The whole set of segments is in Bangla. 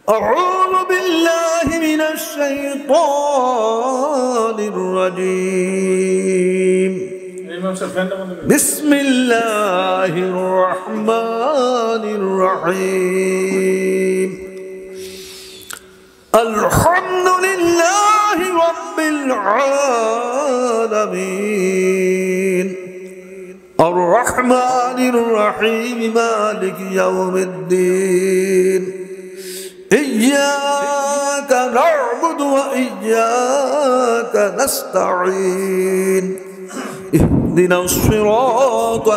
أعوذ بالله من الشيطان الرجيم بسم الله الرحمن الرحيم الحمد لله رب العالمين الرحمن الرحيم مالك يوم الدين إياك نعبد وإياك نستعين اهدنا الصراط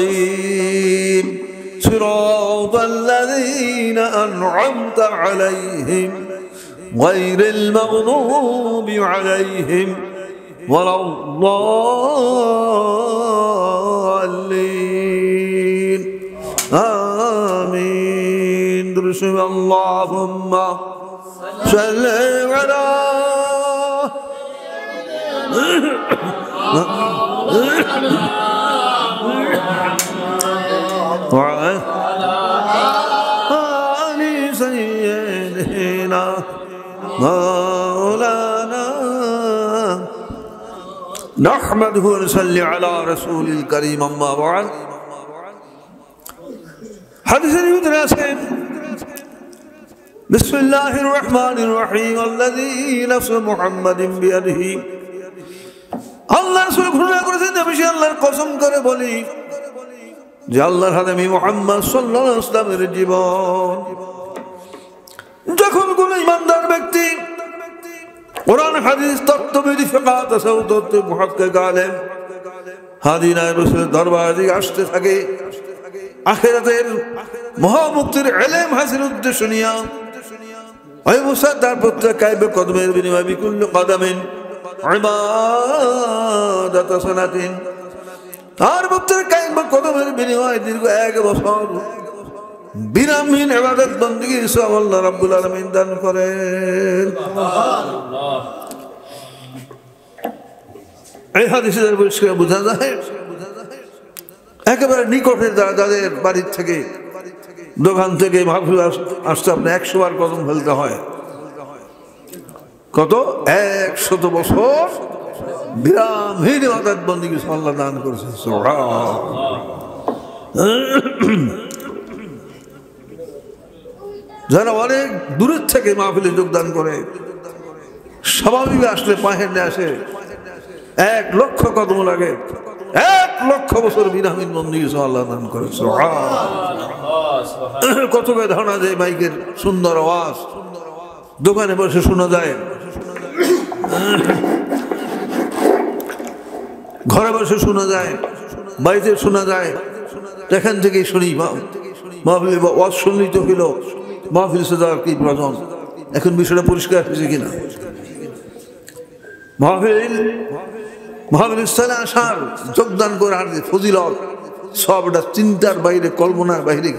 المستقيم صراط الذين أنعمت عليهم غير المغضوب عليهم ولا الضالين آمين درسم اللهم صل على وعلى آل سيدنا مولانا نحمده ونصلي على رسول الكريم أما بعد حديث اليدراسين بسم الله الرحمن الرحيم الذي نفس محمد بيده আল্লাহ রাসূল ঘোষণা করেছেন আমি সে আল্লাহর কসম করে বলি যে আল্লাহর হাতে আমি মুহাম্মদ সাল্লাল্লাহু আলাইহি ওয়াসাল্লামের জীবন যখন কোন ইমানদার ব্যক্তি কোরআন হাদিস তত্ত্ববিধি ফিকহ তাসাউফ তত্ত্ব মুহাক্কিক আলেম হাদিনায়ে রাসূলের দরবারে দিকে আসতে থাকে আখিরাতের মহামুক্তির ইলম হাসিল উদ্দেশ্য নিয়া ওই মুসাদ তার প্রত্যেক কায়বে কদমের বিনিময়ে বিকুল্ল কদমিন ইবাদাত সানাতিন তার প্রত্যেক কায়বে কদমের বিনিময়ে দীর্ঘ 1 বছর বিরামহীন ইবাদত বندگی সওয়াব আল্লাহ রাব্বুল আলামিন দান করেন সুবহানাল্লাহ এই হাদিসের পরিষ্কার বোঝা যায় একেবারে নিকটের যাদের বাড়ি থেকে দোকান থেকে মাহফিল আসতে আপনি 100 বার কদম ফেলতে হয় কত 100 বছর বিরামহীন ইবাদত বندگی আল্লাহ দান করেছেন সুবহানাল্লাহ যারা অনেক দূরের থেকে মাহফিলে যোগদান করে স্বাভাবিক আসলে পায়ে আসে 1 লক্ষ কদম লাগে 1 লক্ষ বছর বিরামহীন বندگی আল্লাহ দান করে সুবহানাল্লাহ কত ধারণা যায় মাইকের সুন্দর আওয়াজ দোকানে বসে শোনা যায় ঘরে বসে শোনা যায় বাড়িতে শোনা যায় এখান থেকেই শুনি মাহফিলে ওয়াজ শুনলেই তো হলো মাহফিল সাজার কি প্রয়োজন এখন বিষয়টা পরিষ্কার হয়েছে কিনা মাহফিল স্থানে আসার যোগদান করে আর ফজিলত সবটা চিন্তার বাইরে কল্পনার বাইরে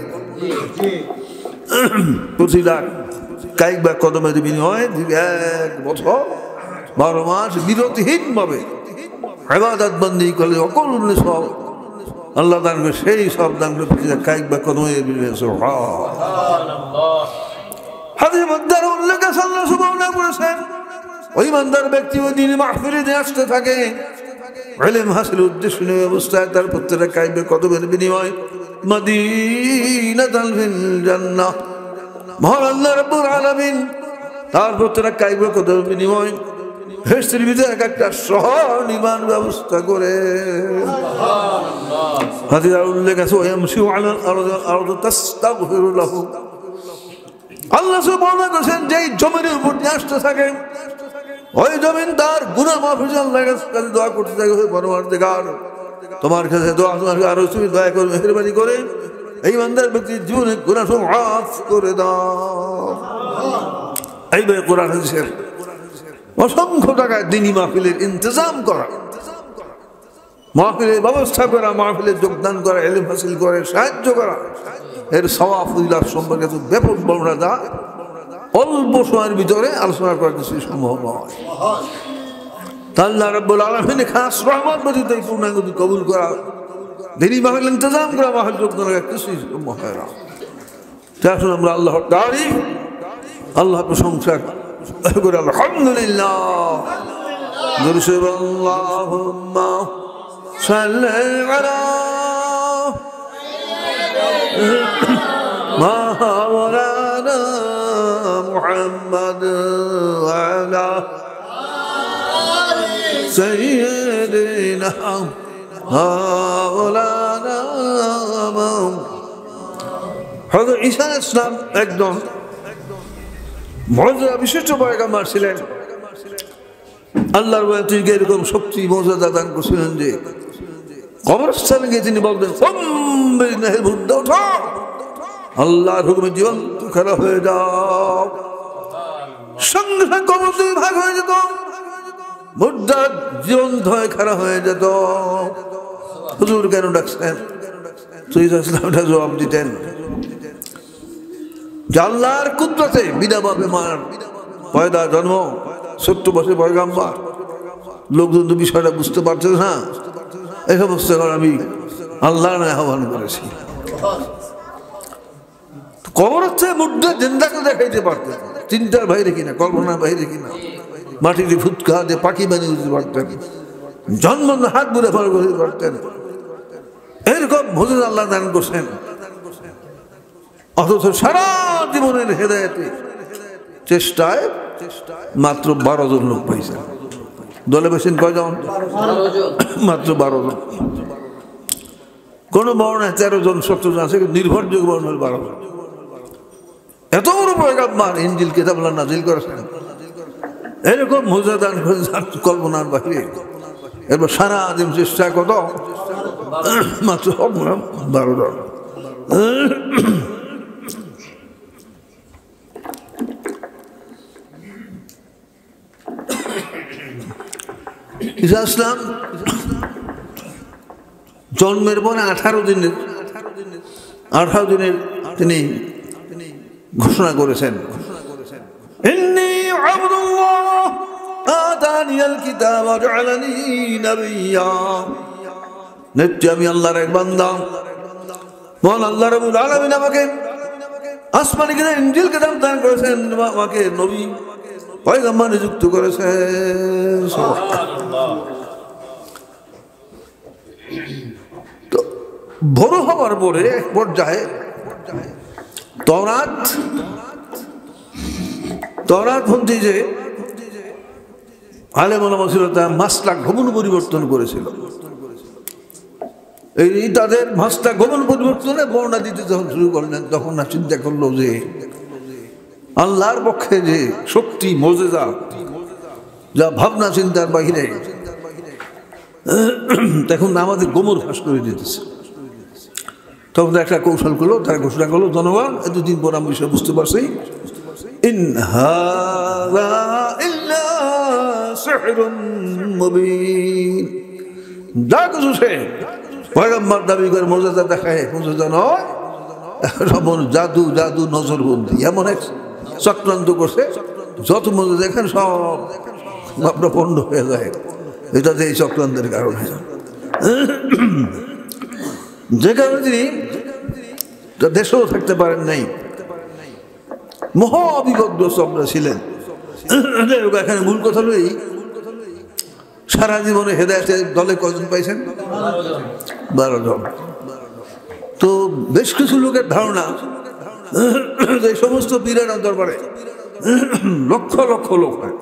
প্রতি লাখ কায়িক বা কদমের বিনিময়ে 1 বছর 12 মাস বিরতিহীন ভাবে ইবাদত বندگی করলে অকল্যাণ সব আল্লাহ দান করে সেই সব দান করে কায়িক বা কদমের বিনিময়ে সুবহানাল্লাহ হাদিসে মধ্যে উল্লেখ আছে আল্লাহ সুবহানাহু করেছেন ওই ইমানদার ব্যক্তি ওই দিন মাহফিলে আসতে থাকে ইলম হাসিল উদ্দেশ্য নিয়ে অবস্থায় তার প্রত্যেকটা কায়িক কদমের বিনিময়ে মদিনাতুল জান্নাহ মহান আল্লাহ রাব্বুল আলামিন তার প্রত্যেকটা কায়িক কদমের বিনিময়ে বেহেশতের ভিতরে একটা শহর নির্মাণ ব্যবস্থা করে সুবহানাল্লাহ হাদিসে উল্লেখ আছে ওয়ামশি আলাল আরদ তাস্তাগফিরু লাহু আল্লাহ সুবহানাহু করেছেন যেই জমিনের উপর দিয়ে আসতে থাকে ওই জমিন তার গুনাহ মাফের জন্য আল্লাহর কাছে দোয়া করতে থাকে হে পরওয়ারদিগার তোমার কাছে দোয়া আর তুমি দয়া করে মেহেরবানি করে এই বান্দার ব্যক্তির জীবনের গুনাহ সব মাফ করে দাও এই বে কোরআন হাদিসের অসংখ্য টাকায় দ্বীনি মাহফিলের ইন্তজাম করা মাহফিলের ব্যবস্থা করা মাহফিলে যোগদান করা ইলম হাসিল করে সাহায্য করা এর সওয়াব ফজিলত সম্পর্কে তো ব্যাপক বর্ণনা দেওয়া অল্প সময়ের ভিতরে আলোচনা করা কিছু সম্ভব নয় আল্লাহ রাব্বুল আলামিন খাস রহমত ব্যতীত এই পূর্ণাঙ্গ কবুল করা দ্বীনি মাহফিল ইন্তজাম করা মাহফিল যোগদান করা কিছুই সম্ভব হয় না আসুন আমরা আল্লাহর তারিফ, আল্লাহ প্রশংসা করে আলহামদুলিল্লাহ। আল্লাহুম্মা সাল্লি আলা মাওলানা মুহাম্মদ ওয়া আলা সাইয়্যিদিনা মাওলানা হযরত ঈসা আলাইহিস সালাম একদম মুআজ্জিজা বিশিষ্ট পয়গম্বর ছিলেন। আল্লাহর ওয়ালিকে এরকম শক্তি মর্যাদা দান করেছিলেন যে কবরস্থানে গিয়ে তিনি বলতেন আল্লাহর হুকুমে জীবন্ত খারাপ হয়ে যাও, সঙ্গে সঙ্গে কবর দুই ভাগ হয়ে যেত, মুর্দা জীবন্ত হয়ে খারাপ হয়ে যেত। হুজুর কেন ডাকছেন? ইসলামটা জবাব দিতেন যে আল্লাহর কুদরতে বিনাভাবে মার পয়দা জন্ম 70 বছর পয়গাম্বর, লোকজন তো বিষয়টা বুঝতে পারছে না, এই সমস্ত আমি আল্লাহর আহ্বান করেছি। কবর হচ্ছে মুর্দা জিন্দাকে দেখাইতে পারতেন, চিন্তার বাইরে কিনা, কল্পনার বাইরে কিনা, মাটিতে ফুৎকা দিয়ে পাখি বানিয়ে দিতে পারতেন, জন্ম হাত বুড়ে ফল করতে পারতেন। এরকম ভোজন আল্লাহ দান করছেন। অথচ সারা জীবনের হেদায়েতে চেষ্টায় মাত্র 12 জন লোক পাইছেন। দলে বসেন কয়জন? মাত্র 12 জন। কোন বর্ণায় 13 জন 17 জন আছে, নির্ভরযোগ্য বর্ণের 12 জন। এত বড় পয়গাম্বর ইনজিল কিতাব আল্লাহ নাজিল করেছেন, এরকম মুজিজা দান করেছেন কল্পনার বাইরে। এরপর সারা দিন চেষ্টা কত? মাত্র 12 জন। ঈসা ইসলাম জন্মের পরে 18 দিনের তিনি ঘোষণা করেছেন, ইন্নী আবদুল্লাহ আতানিয়াল কিতাব ওয়া জাআলানি নাবিয়্যা, নিশ্চয় আমি আল্লাহর এক বান্দা, মহান আল্লাহ রাব্বুল আলামিন আমাকে আসমানি কিতাব ইনজিল কিতাব দান করেছেন, আমাকে নবী পয়গম্বর নিযুক্ত করেছেন। তো বড় হওয়ার পরে এক পর্যায়ে তওরাত পন্থী যে আলেম ওলামা ছিল, তার মাসলাক গমন পরিবর্তন করেছিল। এই তাদের মাসলাক গমন পরিবর্তনে বর্ণনা দিতে যখন শুরু করলেন, তখন না চিন্তা করলো যে আল্লাহর পক্ষে যে শক্তি মুজিজা, যা ভাবনা চিন্তার বাহিরে, তখন আমাদের গোমর ফাঁস করে দিতেছে। তখন একটা কৌশল করলো, তারা ঘোষণা করলো, জনগণ এতদিন পর আমি বিষয় বুঝতে পারছি, ইন হাযা ইল্লা সিহরুম মুবিন। যা কিছু সে পয়গম্বর দাবি করে মুজিজা দেখায়, মুজিজা নয়, জাদু জাদু নজরবন্দি, এমন এক চক্রান্ত করছে, যত মজা দেখেন সব আপনার পণ্ড হয়ে যায়। এটা যে এই চক্রান্তের কারণে, যে কারণে তিনি দেশেও থাকতে পারেন নাই, মহা অবিভগ্রস্ত আমরা ছিলেন। এখানে মূল কথা লই, সারা জীবনে হেদায়েতের দলে কজন পাইছেন? 12 জন। তো বেশ কিছু লোকের ধারণা যে সমস্ত পীরের দরবারে লক্ষ লক্ষ লোক হয়।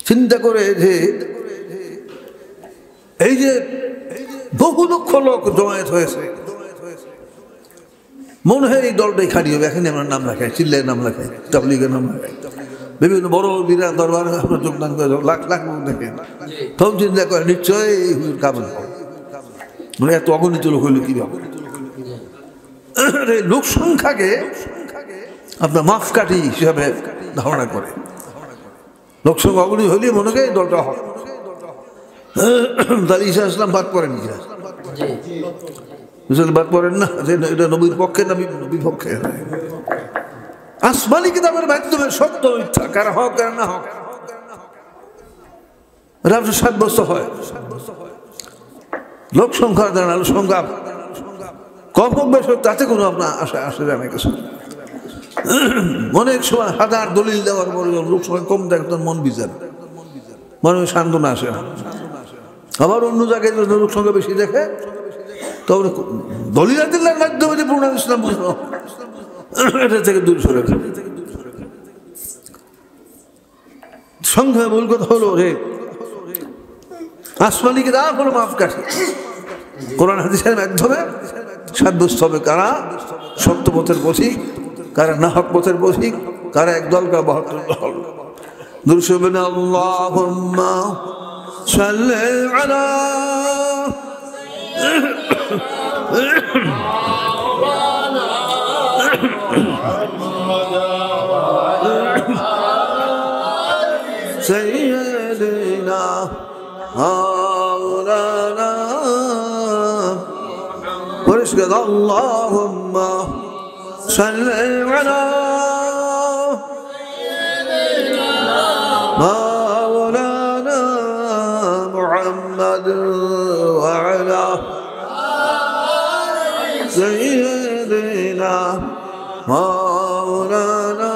চিন্তা করে যে এই যে বহু লক্ষ লোক জমায়েত হয়েছে, মনে হয় এই দলটাই খালি হবে। এখানে আমরা নাম লেখাই, চিল্লের নাম লেখাই, তাবলীগের নাম লেখাই, বিভিন্ন বড় বীরা দরবারে আমরা যোগদান করে লাখ লাখ লোক দেখেন। তখন চিন্তা করে নিশ্চয়ই কামন, মানে এত অগণিত লোক হইল কিভাবে? লোক সংখ্যাকে আপনার মাপকাঠি হিসাবে ধারণা করে, লোক সংখ্যা অগণিত হইলে মনে করে দলটা হয়। তাহলে ঈসা ইসলাম বাদ পড়েন কিনা? বাদ পড়েন না, এটা নবীর পক্ষে না বিপক্ষে? আসমানি কিতাবের মাধ্যমে সত্য মিথ্যা কারা হোক কারা না হোক, এটা সাব্যস্ত হয়। লোক সংখ্যা দাঁড়ানো সংখ্যা কম হোক বেশ হোক তাতে কোনো আপনার আশা আসে জানে কিছু। অনেক সময় হাজার দলিল দেওয়ার পরে লোক সময় কম দেখে তখন মন বিচার, মনে সান্ত্বনা আসে না। আবার অন্য জায়গায় লোক সংখ্যা বেশি দেখে তবে দলিল দিল্লার মাধ্যমে যে পূর্ণ ইসলাম বুঝলো এটা থেকে দূর সরে গেল। সংখ্যা মূল কথা হলো রে আসমানি কিতাব হলো মাপকাঠি। কোরআন হাদিসের মাধ্যমে সাব্যস্ত হবে কারা সত্য পথের পথিক, কারা নাহক পথের পথিক, কারা একদল কারা 72 দল। দুরুদ আল্লাহুম্মা সাল্লি আলা সাইয়্যিদিনা মাওলানা পরিষ্কার আল্লাহুম্মা সাল্লি আলা মাওলানা মুহাম্মদ ওয়া আলা সাইয়্যিদিনা মাওলানা।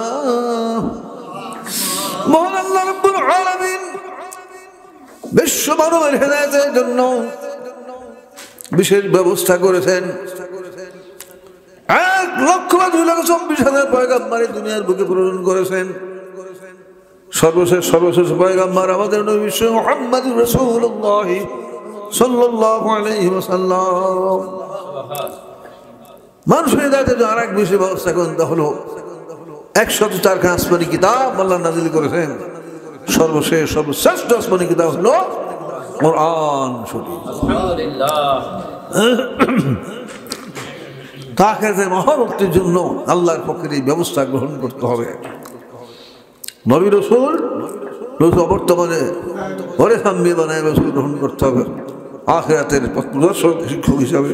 মহান আল্লাহ রাব্বুল আলামিন বিশ্ব মানবের হেদায়েতের জন্য বিশেষ ব্যবস্থা করেছেন। 1,24,000 পয়গাম্বর দুনিয়ার বুকে প্রেরণ করেছেন। সর্বশেষ পয়গাম্বর আমাদের নবী বিশ্ব মুহাম্মদুর রাসূলুল্লাহ সাল্লাল্লাহু আলাইহি ওয়াসাল্লাম। মানুষের হেদায়েতের জন্য আরেক বিশেষ ব্যবস্থা করেন, তা হলো 104 আসমানি কিতাব আল্লাহ নাযিল করেছেন। সর্বশ্রেষ্ঠ আসমানি কিতাব হলো কোরআন শরীফ। তাকে মহাভক্তির জন্য আল্লাহর পক্ষে এই ব্যবস্থা গ্রহণ করতে হবে। নবী রাসূল বর্তমানে পরে সাম্যে বানায় রাসূল গ্রহণ করতে হবে। আখিরাতের পথপ্রদর্শক শিক্ষক হিসাবে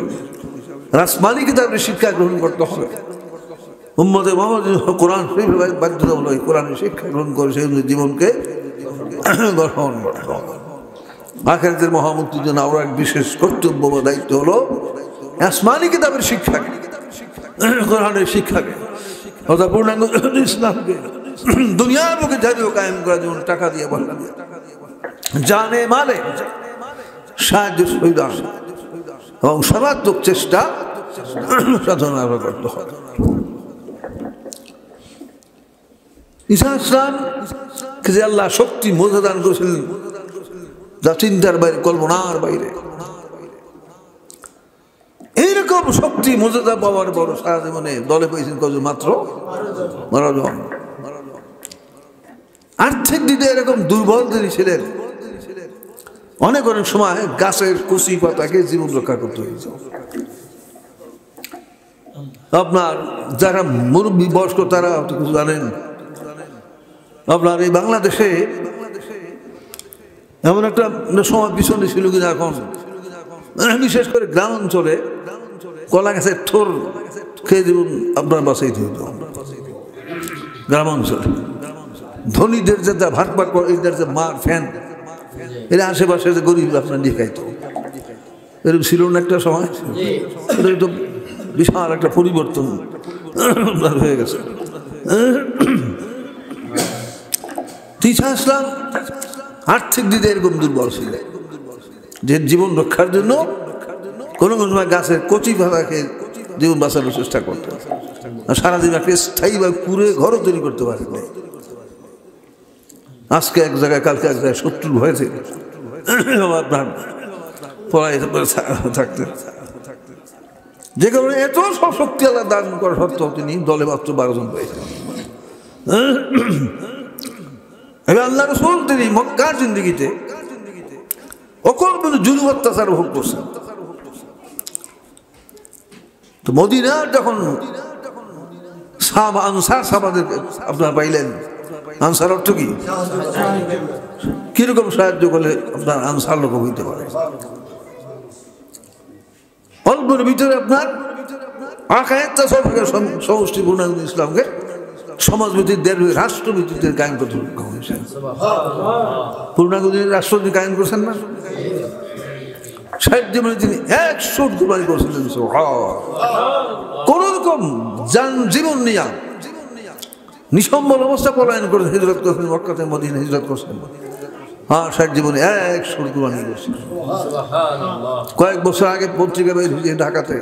আসমানি কিতাবের শিক্ষা গ্রহণ করতে হবে। উম্মতে মুহাম্মদ কোরআন শরীফের বাধ্যতামূলক কোরআনের শিক্ষা গ্রহণ করে সেই জীবনকে গ্রহণ করতে হবে। আখিরাতের মহামুক্তির জন্য আমরা এক বিশেষ কর্তব্য বা দায়িত্ব হলো আসমানি কিতাবের শিক্ষাকে, কোরআনের শিক্ষাকে অর্থাৎ পূর্ণাঙ্গ ইসলামকে দুনিয়ার বুকে জাতীয় কায়েম করার জন্য টাকা দিয়ে বলা দিয়ে জানে মানে সাহায্য সুবিধা এবং সর্বাত্মক চেষ্টা সাধনা করতে হবে। ঈসা ইসলামকে যে আল্লাহ শক্তি মজা দান করেছিলেন যা চিন্তার বাইরে, কল্পনার বাইরে, এইরকম শক্তি মর্যাদা পাওয়ার বড় সারা জীবনে দলে পেয়েছেন কজন? মাত্র 12 জন। আর্থিক দিকে এরকম দুর্বল তিনি ছিলেন, অনেক সময় গাছের কচি পাতাকে জীবন রক্ষা করতে হয়েছে। আপনার যারা মুরব্বী বয়স্ক তারা কিছু জানেন, আপনার এই বাংলাদেশে এমন একটা সময় পিছনে ছিল কিনা এখন, বিশেষ করে গ্রাম অঞ্চলে কলা গাছের ঠোর খেয়ে জীবন আপনার বাঁচাইতে হইত। গ্রাম অঞ্চলে ধনীদের যে ভাগ ভাগ করে এদের যে মার ফ্যান এরা আশেপাশে যে গরিব আপনার নিয়ে খাইত, এরকম ছিল না একটা সময়। এটা তো বিশাল একটা পরিবর্তন হয়ে গেছে। ঈসা ইসলাম আর্থিক দিকে এরকম দুর্বল ছিল যে জীবন রক্ষার জন্য কোনো কোনো সময় গাছের কচি পাতাকে জীবন বাঁচানোর চেষ্টা করতে, সারাদিন একটা স্থায়ী বা কুড়ে ঘরও তৈরি করতে পারে। আজকে এক জায়গায় কালকে এক জায়গায় শত্রুর হয়েছে আপনার পড়াই থাকতে, যে কারণে এত সব শক্তি আল্লাহ দান করা সত্ত্বেও তিনি দলে মাত্র 12 জন পেয়েছেন। এবার আল্লাহ রাসূল তিনি মক্কার জিন্দেগিতে অকল্পনীয় জুলুম অত্যাচার ভোগ করছেন। তো মদিনার যখন আনসার সাহাবাদেরকে আপনার পাইলেন, আনসার অর্থ কি? কিরকম সাহায্য করলে আপনার আনসার লোক হইতে পারে? অল্পের ভিতরে আপনার আকায়েতটা সমষ্টি পূর্ণাঙ্গ ইসলামকে সমাজভিত্তিক রাষ্ট্রভিত্তিক কায়েম করতে সক্ষম হয়েছেন। পূর্ণাঙ্গ রাষ্ট্র কায়েম করছেন না, ষাট জীবনে তিনি 100 কুরবানি করেছিলেন। কোন রকম জীবন নিয়া নিঃসম্বল অবস্থা পলায়ন করে হিজরত করছেন, মক্কাতে মদিনা হিজরত করছেন। হ্যাঁ, 60 জীবনে 100 কুরবানি করছিলেন। কয়েক বছর আগে পত্রিকা বের হয়েছে ঢাকাতে,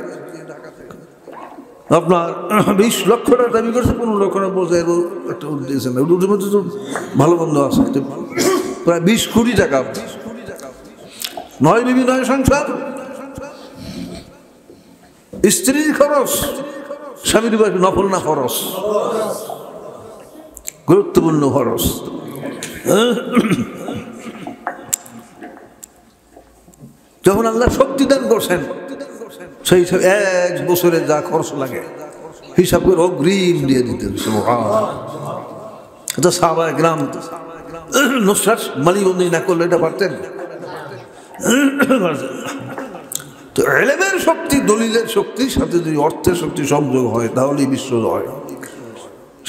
আপনার 20 লক্ষ টাকা দাবি করছে, 15 লক্ষ টাকা বলছে একটা উঠ দিয়েছেন। উঠের মধ্যে তো ভালো বন্ধ আছে, প্রায় 20 কোটি টাকা। 9 বিবি 9 সংসার, স্ত্রীর খরচ, স্বামীর বাড়ি নফল না ফরজ, গুরুত্বপূর্ণ খরচ। যখন আল্লাহ শক্তি দান করছেন, সেই হিসাবে 1 বছরে যা খরচ লাগে হিসাব করে অগ্রিম দিয়ে দিতেন। সাহাবায়ে কেরাম নুসরাত মালিবন্দি না করলে এটা পারতেন? তো ইলমের শক্তি, দলিলের শক্তির সাথে যদি অর্থের শক্তি সংযোগ হয় তাহলেই বিশ্ব হয়।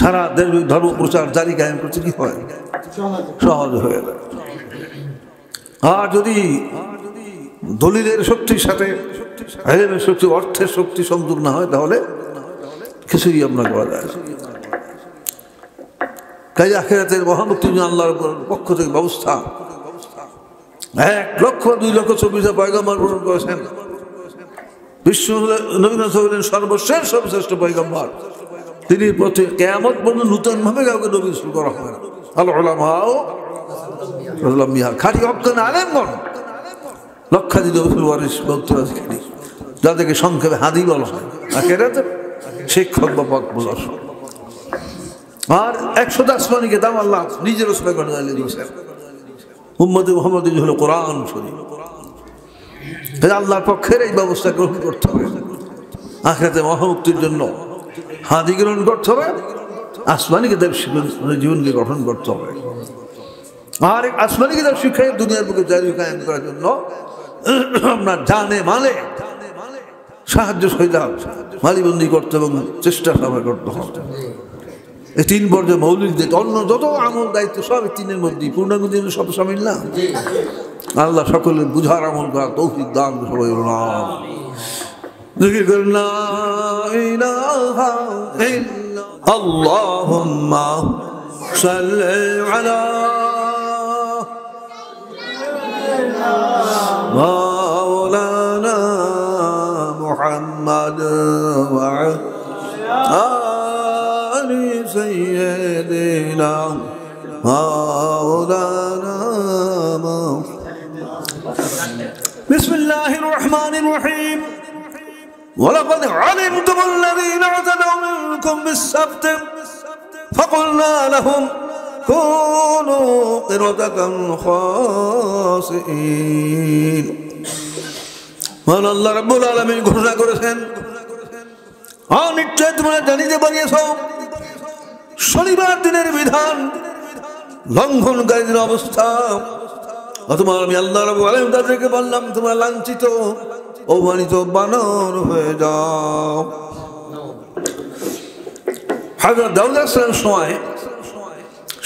সারা দেশ ধর্ম প্রচার জারি কায়েম করতে কি হয়? সহজ হয়ে যায়। আর যদি দলিলের শক্তির সাথে ইলমের শক্তি, অর্থের শক্তি সংযোগ না হয় তাহলে কিছুই আপনার করা যায়। কাজে আখিরাতের মহামুক্তির জন্য আল্লাহর পক্ষ থেকে ব্যবস্থা। 1 লক্ষ 2 লক্ষ 24 পয়গম্বর প্রেরণ করেছেন। বিশ্ব নবী হলেন সর্বশেষ সর্বশ্রেষ্ঠ পয়গম্বর। তিনি প্রতি কিয়ামত পর্যন্ত নূতন ভাবে কাউকে নবী রাসূল করা হবে না। আল উলামা খাঁটি হক্কানি আলেমগণ, লক্ষাধিক রাসূল ওয়ারিস বক্তব্য, যাদেরকে সংক্ষেপে হাদি বলা হয়, আখিরাতে শিক্ষক বা পথ প্রদর্শক। আর 100 আসমানি কিতাব আল্লাহ নিজের রসুল দিয়েছেন। উম্মতে মুহাম্মদী হলো কোরআন শরীফ। আল্লাহর পক্ষের এই ব্যবস্থা গ্রহণ করতে হবে। আখিরাতে মহামুক্তির জন্য হাদি গ্রহণ করতে হবে, আসমানি কিতাব জীবনকে গঠন করতে হবে। আর আসমানি কিতাব শিক্ষায় দুনিয়ার বুকে জারি কায়েম করার জন্য আপনার জানে মালে সাহায্য সহিতা মালিবন্দি করতে এবং চেষ্টা সবাই করতে হবে। এই 3 পর্যায়ে মৌলিক দিক, অন্য যত আমল দায়িত্ব সব 3-এর মধ্যেই। পূর্ণাঙ্গ দিন সব সামিল না। আল্লাহ সকলের বুঝার আমল করা তৌফিক দান সবাই বললাম। জিকির করেন লা ইলাহা ইল্লাল্লাহ, আল্লাহুম্মা সাল্লি আলা মাওলানা মুহাম্মাদ ওয়া আলি সাইয়্যিদিনা মাওলানা। বিসমিল্লাহির রহমানির রহিম। ولقد علمتم الذين اعتدوا منكم بالسبت فقلنا لهم كونوا قردة خاسئين। আল্লাহ রাব্বুল আলামিন ঘোষণা করেছেন, নিশ্চয় তোমরা জানিতে পারিয়াছ শনিবার দিনের বিধান লঙ্ঘনকারীদের অবস্থা। অথবা আমি আল্লাহ রাব্বুল আলামিন তাদেরকে বললাম, তোমরা লাঞ্ছিত অপমানিত বানর হয়ে যাও। হযরত দাউদ আলাইহিস সালামের সময়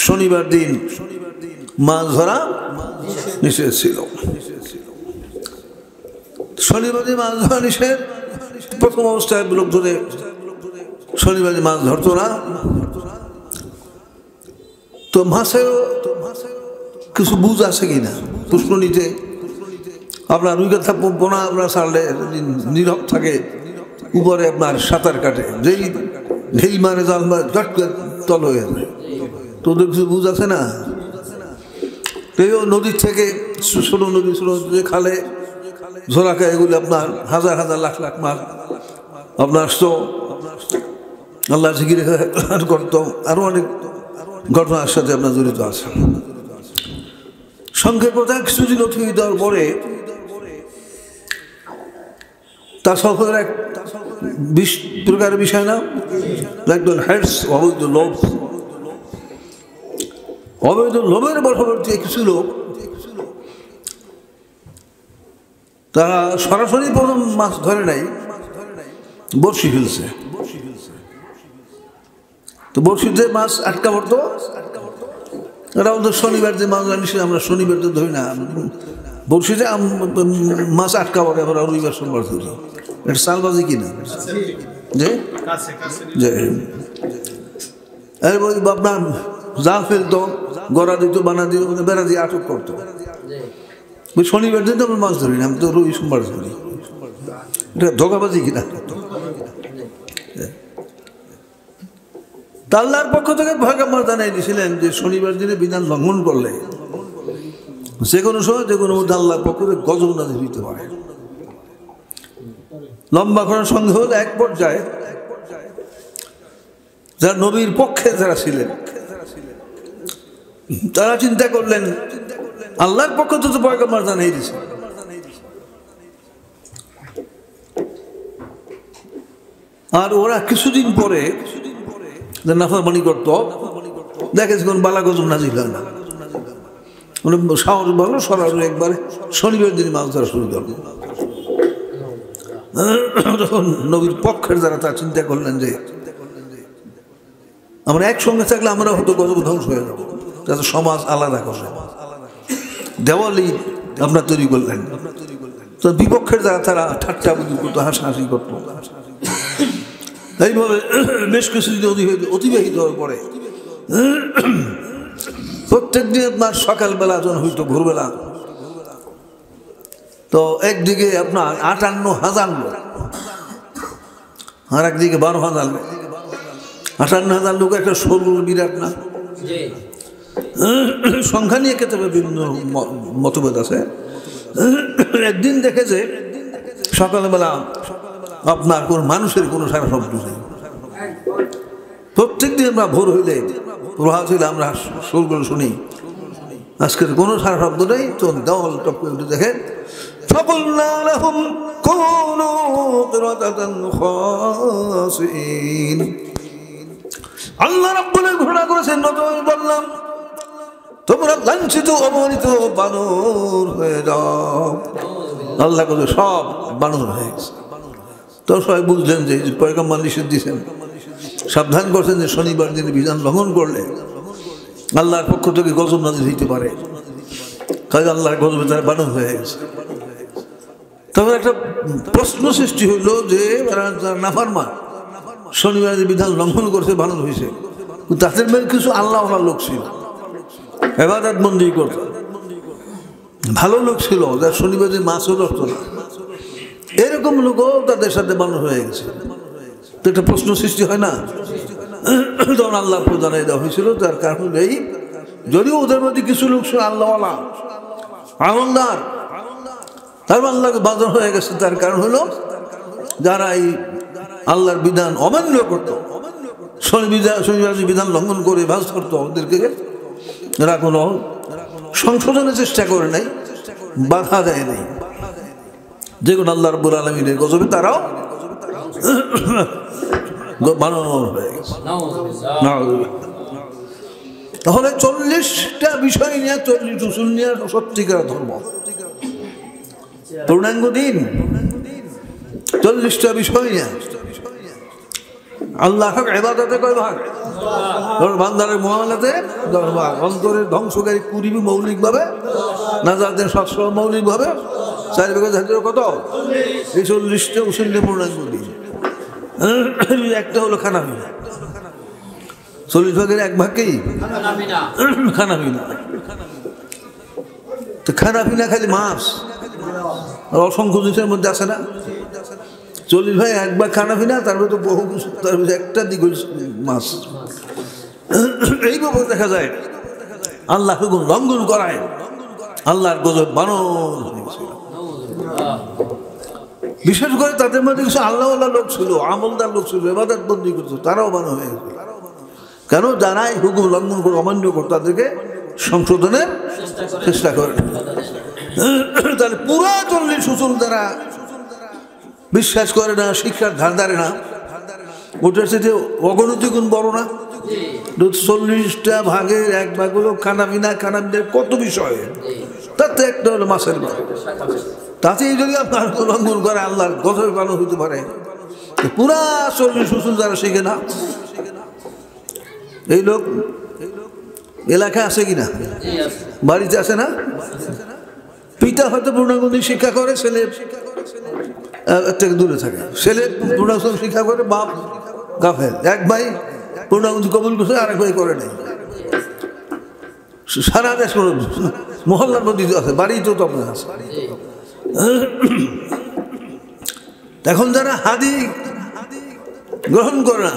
শনিবার দিন মাছ ধরা নিষেধ ছিল। শনিবার দিন মাছ ধরা নিষেধ। প্রথম অবস্থায় লোক ধরে শনিবার দিন মাছ ধরতো না। তো মাছেরও কিছু বুঝ আছে কিনা প্রশ্ন নিতে। আপনার রুই কাতলা পোনা আপনার ছাড়লে নীরব থাকে, উপরে আপনার সাঁতার কাটে, যেই ঢেই মারে জাল মারে চট করে তল হয়ে যায়। তো ওদের কিছু বুঝ আছে না। নদীর থেকে ছোটো নদী, ছোটো নদী, খালে ঝোলাকা, এগুলি আপনার হাজার হাজার লাখ লাখ মাছ আপনার তো আল্লাহ জিকির করতো। আরো অনেক ঘটনার সাথে আপনার জড়িত আছে। সংক্ষেপ কথা, কিছুদিন অতিবাহিত দেওয়ার পরে তার সকলের এক 20 প্রকারের বিষয় না, একজন হেডস অবৈধ লোভ, অবৈধ লোভের বশবর্তী কিছু লোক তারা সরাসরি প্রথম মাছ ধরে নাই, বড়শি ফেলছে। তো বড়শিতে মাছ আটকা পড়তো। এটা আমাদের শনিবার যে মাছ নিষেধ, আমরা শনিবার তো ধরি না, বড়শিতে মাছ আটকাবার এখন রবিবার সোমবার ধরি, এটা সালবাজি কিনা যে আপনার জাল ফেলতো, গড়া দিত, বানা দিত, বেড়া দিয়ে আটক করতো। শনিবার দিন তো আমরা মাছ ধরি না, আমি তো রবি সোমবার ধরি। এটা ধোকাবাজি কিনা? আল্লাহর পক্ষ থেকে পয়গম্বর জানাই দিয়েছিলেন যে শনিবার দিনে বিধান লঙ্ঘন করলে যে কোনো সময় যে কোনো মধ্যে আল্লাহর পক্ষ থেকে গজব নাযিল হইতে পারে। লম্বা করার সঙ্গে হলে এক পর্যায়ে যারা নবীর পক্ষে যারা ছিলেন তারা চিন্তা করলেন আল্লাহর পক্ষ থেকে পয়গম্বর জানাই দিয়েছে, আর ওরা কিছুদিন পরে নাফরমানি করত, দেখেছে কোন বালা গজব নাযিল হয় না, সাহস ভালো সরাসরি একবারে শনিবার দিন মাছ ধরা শুরু করল। তখন নবীর পক্ষের যারা তা চিন্তা করলেন যে আমরা একসঙ্গে থাকলে আমরা হয়তো গজব ধ্বংস হয়ে যাবো, তাতে সমাজ আলাদা করে দেওয়ালি আপনার তৈরি করলেন। তো বিপক্ষের যারা তারা ঠাট্টা বুদ্ধি করতো, হাসাহাসি করতো। এইভাবে বেশ কিছুদিন অতিবাহিত হওয়ার পরে প্রত্যেক দিন আপনার সকালবেলা যখন হইতো ভোরবেলা, তো একদিকে আপনার 58,000 লোক আর একদিকে 12,000 লোক। 58,000 লোক একটা সরু বিরাট না? সংখ্যা নিয়ে কেতবে বিভিন্ন মতভেদ আছে। একদিন দেখেছে সকালবেলা আপনার কোন মানুষের কোনো সারা শব্দ নেই। প্রত্যেক দিন আমরা ভোর হইলে প্রভাত হইলে আমরা সুরগুলো শুনি, আজকের কোনো সারা শব্দ নেই। তো দল টপ করে উঠে দেখেন আল্লাহ রাব্বুল আলামিন ঘোষণা করেছেন, আমি বললাম তোমরা লাঞ্ছিত অবমানিত বানর হয়ে যাও। আল্লাহ বলে সব বানর হয়ে গেছে। তো সবাই বুঝলেন যে পয়গম্বর নিষেধ দিয়েছেন, সাবধান করছেন যে শনিবার দিনে বিধান লঙ্ঘন করলে আল্লাহর পক্ষ থেকে গজব নাযিল হইতে পারে। কাজে আল্লাহর গজবে তারা বানর হয়ে গেছে। তখন একটা প্রশ্ন সৃষ্টি হইল যে নাফরমান শনিবার বিধান লঙ্ঘন করছে, বানর হয়েছে। তাদের মেয়ে কিছু আল্লাহ লোক ছিল, ইবাদত বন্দি করত, ভালো লোক ছিল, যার শনিবার দিন মাছও ধরত না। এরকম লোকও তাদের সাথে বানর হয়ে গেছে। তো একটা প্রশ্ন সৃষ্টি হয় না? তখন আল্লাহ জানাই দেওয়া হয়েছিল। তার কারণ এই, যদিও ওদের মধ্যে কিছু লোক ছিল আল্লাহওয়ালা আমলদার, তার আল্লাহকে বাদর হয়ে গেছে। তার কারণ হলো যারা এই আল্লাহর বিধান অমান্য করতো, শনিবার বিধান লঙ্ঘন করে বাস করতো, ওদেরকে এরা কোনো সংশোধনের চেষ্টা করে নাই, বাধা দেয় নাই। যে কোনো আল্লাহ রাব্বুল আলামিনের গজবে তারাও বানর হয়ে গেছে। তাহলে 40টা বিষয় নিয়ে, 40 উসুল নিয়ে সত্যিকার ধর্ম পূর্ণাঙ্গ দিন। 40টা বিষয় নিয়ে আল্লাহ ইবাদতে কয় ভাগ? বান্দারের মুআমালাতে 10 ভাগ। অন্তরের ধ্বংসকারী কুরিবি মৌলিকভাবে, নাজাতের সৎসহ মৌলিকভাবে 4 ভাগের ধার্য কত? 40টা উসুল নিয়ে পূর্ণাঙ্গ দিন। একটা হলো খানাপিনা। 40 ভাগের 1 ভাগ কি? খানাপিনা। তো খানাপিনা খালি মাছ আর অসংখ্য জিনিসের মধ্যে আছে না? 40 ভাগ 1 ভাগ খানাপিনা, তারপরে তো বহু কিছু, তারপরে একটা দিক মাছ। এইভাবে দেখা যায় আল্লাহ হুকুম লঙ্ঘন করায় আল্লাহর গজব বানর হয়ে গেছিল। বিশেষ করে তাদের মধ্যে কিছু আল্লাহওয়ালা লোক ছিল, আমলদার লোক ছিল, ইবাদত বন্দি করতো, তারাও বানর হয়ে গেছিল। কেন? যারা এই হুকুম লঙ্ঘন করে অমান্য করতো তাদেরকে সংশোধনের চেষ্টা করে। তাহলে পুরো 40 উসুল যারা বিশ্বাস করে না, শিক্ষার ধার ধারে না, ওটার সাথে অগণতি গুণ বড় না? 40টা ভাগের 1 ভাগ হলো খানাপিনা। খানাপিনার কত বিষয়, তাতে একটা হলো মাছের ভাগ। তাতেই যদি আপনার লঙ্ঘন করে আল্লাহর গজবে বানর হইতে পারে, পুরা 40 উসুল যারা শিখে না, এই লোক এলাকায় আছে কিনা? বাড়িতে আছে না? পিতা হয়তো পূর্ণাঙ্গি শিক্ষা করে, ছেলে থেকে দূরে থাকে। ছেলে পূর্ণাঙ্গ শিক্ষা করে, বাপ গাফেল। এক ভাই পূর্ণাঙ্গ কবুল করছে, আরেক ভাই করে নেই। সারা দেশ মহল্লার মধ্যে আছে, বাড়িতেও তো আপনার আছে। এখন যারা হাদি গ্রহণ করে না,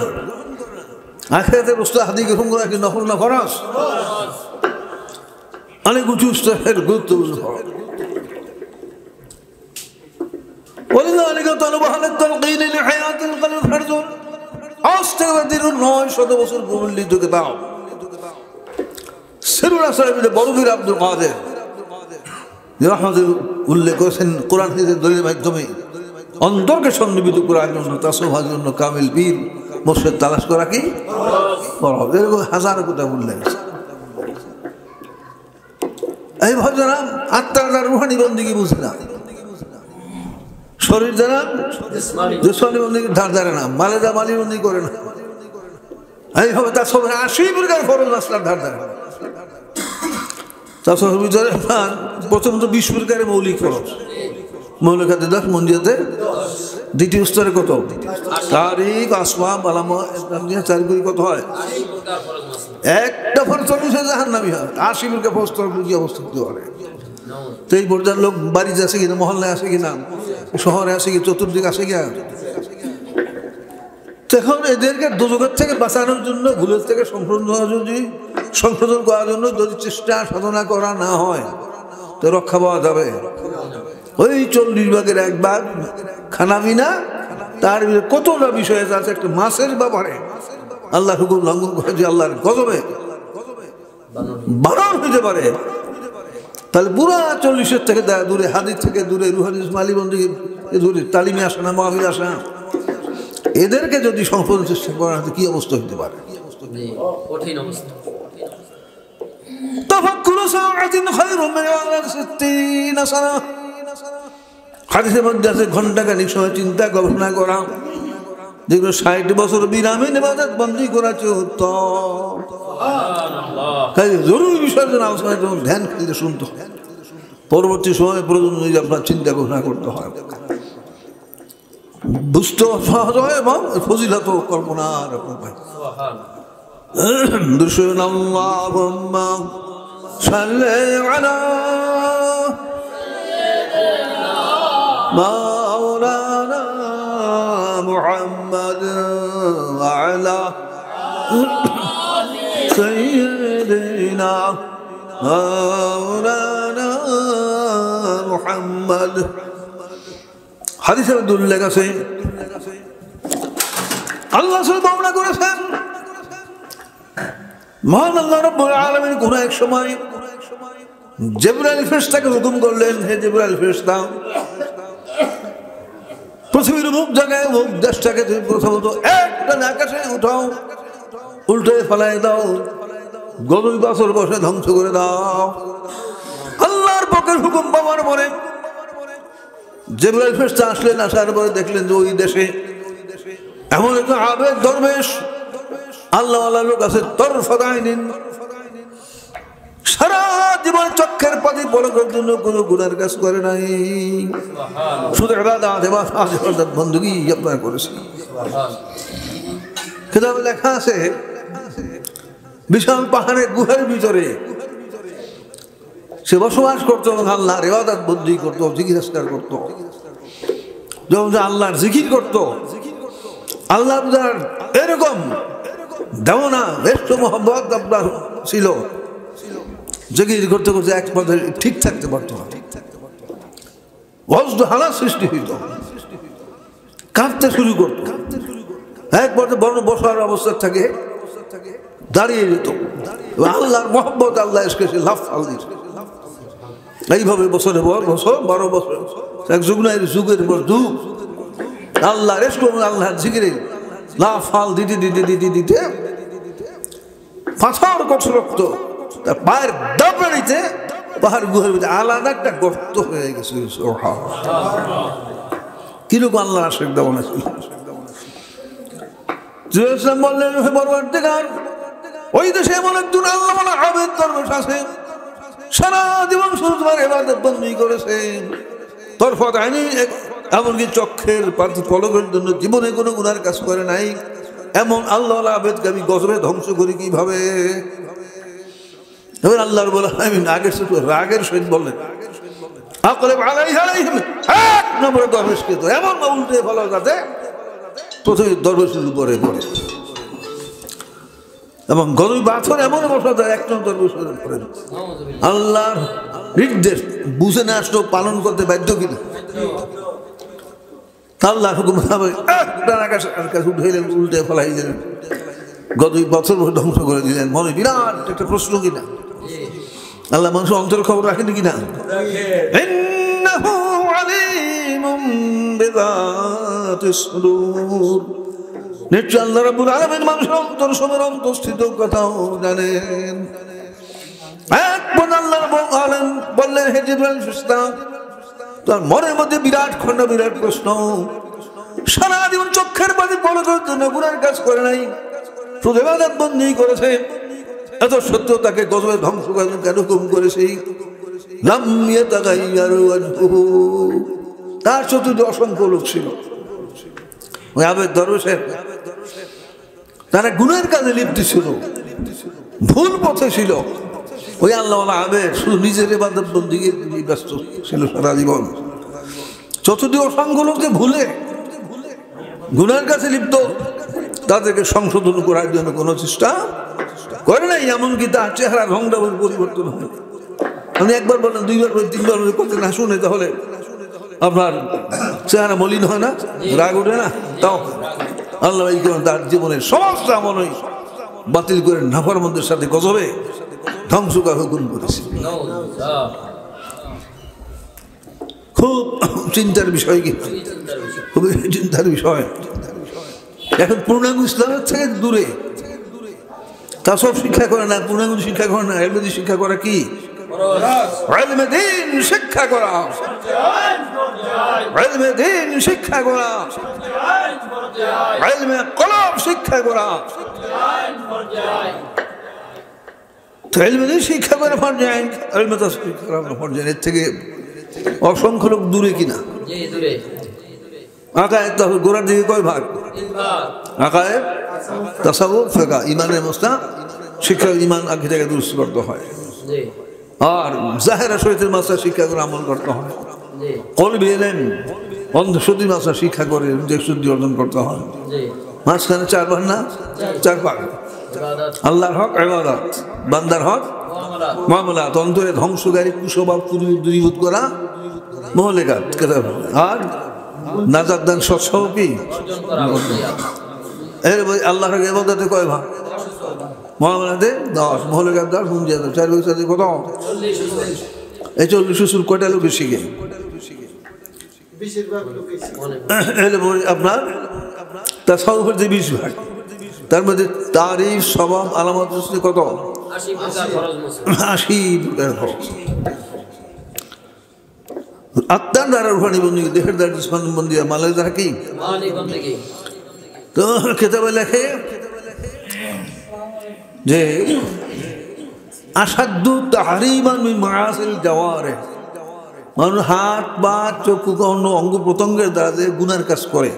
আখিরাতের বস্তু হাদি গ্রহণ করা কি নফল না ফরজ? অনেক উঁচু স্তরের গুরুত্বপূর্ণ ফরজ। ولذلك طلب أهل التلقين لحياة القلب فرض। আজ থেকে 900 বছর প্রবলিত কিতাব সিরুল আসাবির বড়বীর আব্দুল কাদের রহমতুল্লাহ উল্লেখ করেছেন কোরআন হাদিসের দলিলের মাধ্যমে অন্তরকে সন্নিবিত করার জন্য, তাসওয়াফের জন্য কামিল পীর মুর্শিদ তালাশ করা কি ফরজ। এরকম হাজার কথা উল্লেখ আছে। এই ভজনা আত্মার দ্বারা রুহানি বন্দিগি বুঝে না, শরীর দ্বারা জিসমানি বন্দিগি ধার ধারে না, মালে দ্বারা মালি বন্দি করে না। এইভাবে তাসওয়াফের 80 প্রকার ফরজ মাসলার ধার ধারে না। তাসওয়াফের ভিতরে প্রথমত 20 প্রকারের মৌলিক ফরজ, মৌলিক হাতে 10, মঞ্জিয়াতে দ্বিতীয় স্তরে কত? তারিখ, আসমাম, আলামা, চারিগুলি কত হয়? একটা ফরজ 40 জাহান্নামী হয়। 80 প্রকার ফরজ কি অবস্থা হতে পারে? তো এই পর্যায়ের লোক বাড়িতে আসে কিনা, মহল্লায় আসে কিনা, শহরে আসে কি, চতুর্দিকে আসে কিনা? তখন এদেরকে দুজকের থেকে বাঁচানোর জন্য, ভুলের থেকে সংশোধন করার জন্য যদি চেষ্টা সাধনা করা না হয় তো রক্ষা পাওয়া যাবে। ওই 40 ভাগের 1 ভাগ খানামিনা, তার কতটা বিষয় আছে। একটা মাছের ব্যাপারে আল্লাহ হুকুম লঙ্ঘন করে যে আল্লাহর গজবে বারণ হতে পারে, তাহলে পুরা 40-এর থেকে দূরে, হাদিস থেকে দূরে, রুহানিস মালিবন্দি দূরে, তালিমে আসে না, মাহফিল আসে না, এদেরকে যদি সংশোধন চেষ্টা করা হয় কি অবস্থা হতে পারে? কঠিন অবস্থা। তাফাক্কুরু সাআতিন খায়রুম মিন 60 সানা। হাদিসের মধ্যে আছে ঘন্টাখানিক সময় চিন্তা গবেষণা করা, যেগুলো 60 বছর বিরামে ইবাদত বন্দী করা চেয়ে উত্তম। জরুরি বিষয়ের জন্য আলোচনার জন্য ধ্যান খেতে শুনতে হয়। পরবর্তী সময়ে প্রয়োজন অনুযায়ী আপনার চিন্তা গবেষণা করতে হয়, বুঝতে সহজ হয় এবং ফজিলত কল্পনার উপায়। দুশন আল্লাহুম্মা সাল্লি আলা মাওলানা মুহাম্মদ ওয়া আলা সাইয়্যিদিনা মাওলানা মুহাম্মদ। হাদিসে উল্লেখ আছে, আল্লাহ বর্ণনা করেছেন, মহান আল্লাহ রাব্বুল আলামিন কোন এক সময় জিবরাইল ফেরেশতাকে হুকুম করলেন, হে জিবরাইল ফেরেশতা, পৃথিবীর মুখ জায়গায় মুখ দেশটাকে তুমি প্রথমত একটা আকাশে উঠাও, উল্টে ফেলাই দাও, গরুই বাছর বসে ধ্বংস করে দাও। আল্লাহর পক্ষের হুকুম পাওয়ার পরে জিবরাইল ফেরেশতা আসলেন, আসার পরে দেখলেন যে ওই দেশে এমন একটা আবেগ দরবেশ আল্লাহ আল্লাহ লোক আছে, তরফাদাইনিন, সারা জীবন চক্ষের পাতি পলকের জন্য কোনো গুনার কাজ করে নাই, শুধু ইবাদত বندگی আপনার করেছে। কিতাবে লেখা আছে বিশাল পাহাড়ের গুহার ভিতরে সে বসবাস করতো এবং আল্লাহর ইবাদত বন্দী করতো, জিকির করতো। যখন আল্লাহর জিকির করতো, আল্লাহ এরকম দেওনা বেষ্ট মোহাম্মদ আপনার ছিল, জিকির করতে করতে এক পথে ঠিক থাকতে পারতো না, হালা সৃষ্টি হইত, কাঁদতে শুরু করতো, এক পথে বড় বসার অবস্থা থাকে দাঁড়িয়ে যেত, আল্লাহর মোহাম্মদ আল্লাহ এসে লাফ আল্লাহ। এইভাবে বছরের পর বছর, 12 বছর, এক যুগ না যুগের পর যুগ আল্লাহ রেস্ট, আল্লাহর জিকিরে লাফ ফাল দিতে দিতে দিতে দিতে পাথর কত রক্ত তার পায়ের দাপড়িতে পাহাড় গুহার ভিতরে আলাদা একটা গর্ত হয়ে গেছে। কিরকম আল্লাহ আশেক দেওয়া ছিল। বললেন, হে পরওয়ারদিগার, ওই দেশে এমন একজন আল্লাহ আবেদ দরবেশ আছে, সারা জীবন শুধু তোমার ইবাদত বন্দী করেছেন, তরফত আইনি এমনকি চক্ষের পলকের জন্য জীবনে কোনো গুনার কাজ করে নাই, এমন আল্লাহ আবেদকে আমি গজবে ধ্বংস করি কিভাবে? এবার আল্লাহর বলা আমি আগের সাথে রাগের সহিত বললেন এক নম্বরে দরবেশকে তো এমন উল্টে ফেলা যাতে প্রথমে দরবেশের উপরে পড়ে, এবং গরুই পাথর এমন বসা যায় এক নম্বর দরবেশের উপরে। আল্লাহর নির্দেশ বুঝে না আসলেও পালন করতে বাধ্য কিনা? আল্লাহ হুকুম আকাশ উঠেলেন, উল্টে ফেলাই দিলেন, গরুই পাথর ধ্বংস করে দিলেন। মনে বিরাট একটা প্রশ্ন কিনা? আল্লাহ মানুষের অন্তরের খবর রাখেনি কিনা? নিশ্চয় আল্লাহ রাব্বুল আলামিন মানুষের অন্তর সময়ের অন্তঃস্থিত কথাও জানেন। একবার আল্লাহ বললেন, হে জিবরাইল ফেরেশতা, তার মনের মধ্যে বিরাট খণ্ড বিরাট প্রশ্ন। সারা জীবন চক্ষের পানি পলকের জন্য গুনার কাজ করে নাই, শুধু ইবাদত বন্দী করেছে। এত সত্য তাকে গজবে ধ্বংস করেন কেন হুকুম করেছি? লাম ইয়াতাগায়্যারু ওয়াজহুহু, তার চতুর্দিকে অসংখ্য লোক ছিল, ওই আবেদ দরবেশের, তারা গুনার কাজে লিপ্ত ছিল, ভুল পথে ছিল। ওই আল্লাহওয়ালা আবেদ শুধু নিজের ইবাদত বন্দেগী ব্যস্ত ছিল সারা জীবন। চতুর্দিকে অসংখ্য লোককে ভুলে গুনার কাছে লিপ্ত, তাদেরকে সংশোধন করার জন্য কোনো চেষ্টা করে নাই। এমনকি তার চেহারা রংটা পরিবর্তন হয়। আপনি একবার বলেন, দুইবার বলেন, তিনবার বলেন, করতে না শুনে তাহলে আপনার চেহারা মলিন হয় না, রাগ ওঠে না? তাও আল্লাহ এই কারণে তার জীবনের সমস্ত আমলই বাতিল করে নাফরমানদের সাথে গজবে ধ্বংস করার হুকুম করেছে। খুব চিন্তার বিষয়, কি খুবই চিন্তার বিষয়। এখন পূর্ণাঙ্গ ইসলামের থেকে দূরে তা সব শিক্ষা করে না, পূর্ণাঙ্গ শিক্ষা করে না। এলমেদি শিক্ষা করা কি? ইলমে দ্বীন শিক্ষা করা, ইলমে দ্বীন শিক্ষা করা, ইলমে কলব শিক্ষা করা। ইলমে দ্বীন শিক্ষা করে ফরজ আইন, ইলমে তাসবিহ করা ফরজ আইন। এর থেকে অসংখ্য লোক দূরে কিনা? আকায়েদ তাহলে গোড়ার দিকে কয় ভাগ? আকায়েদ, তাসাউফ, ফিকহ, ইমানের মশলা শিক্ষা। ইমান আগে থেকে দুরুস্ত করতে হয়, আর জাহেরা শরীয়তের মাসলা শিক্ষা করে আমল করতে হয়। কলবি ইলম অন্তঃশুদ্ধি মাসলা শিক্ষা করে শুদ্ধি অর্জন করতে হয়। মাঝখানে চার ভাগ না? চার ভাগ। আল্লাহর হক ইবাদত, বান্দার হক মুআমালাত, অন্তরে ধ্বংসকারী কুস্বভাব দূরীভূত করা মুহলিকাত, আর নাজাত দান সৎসহ কি আল্লাহর ইবাদতে কয় ভাগ? মুআমালাতে 10, মুহলিকাত 10, মুনজিয়াত 4, বছর কত? এই 40 উসুল কয়টা লোক শিখে? আপনার তাসাউফের যে 20 ভাগ, তার মধ্যে তারিফ, স্বভাব, আলামত কত? 80 আত্মার দ্বারা রুহানি বন্দী, দেহের দ্বারা জিসমানি বন্দী, মালের দ্বারা কি? তো কিতাবে লেখে যে আসাদ্দু তাহরিমান মিন মাআসিল জাওয়ারিহ, মানুষ হাত পা চক্ষু অন্য অঙ্গ প্রত্যঙ্গের দ্বারা যে গুনার কাজ করে,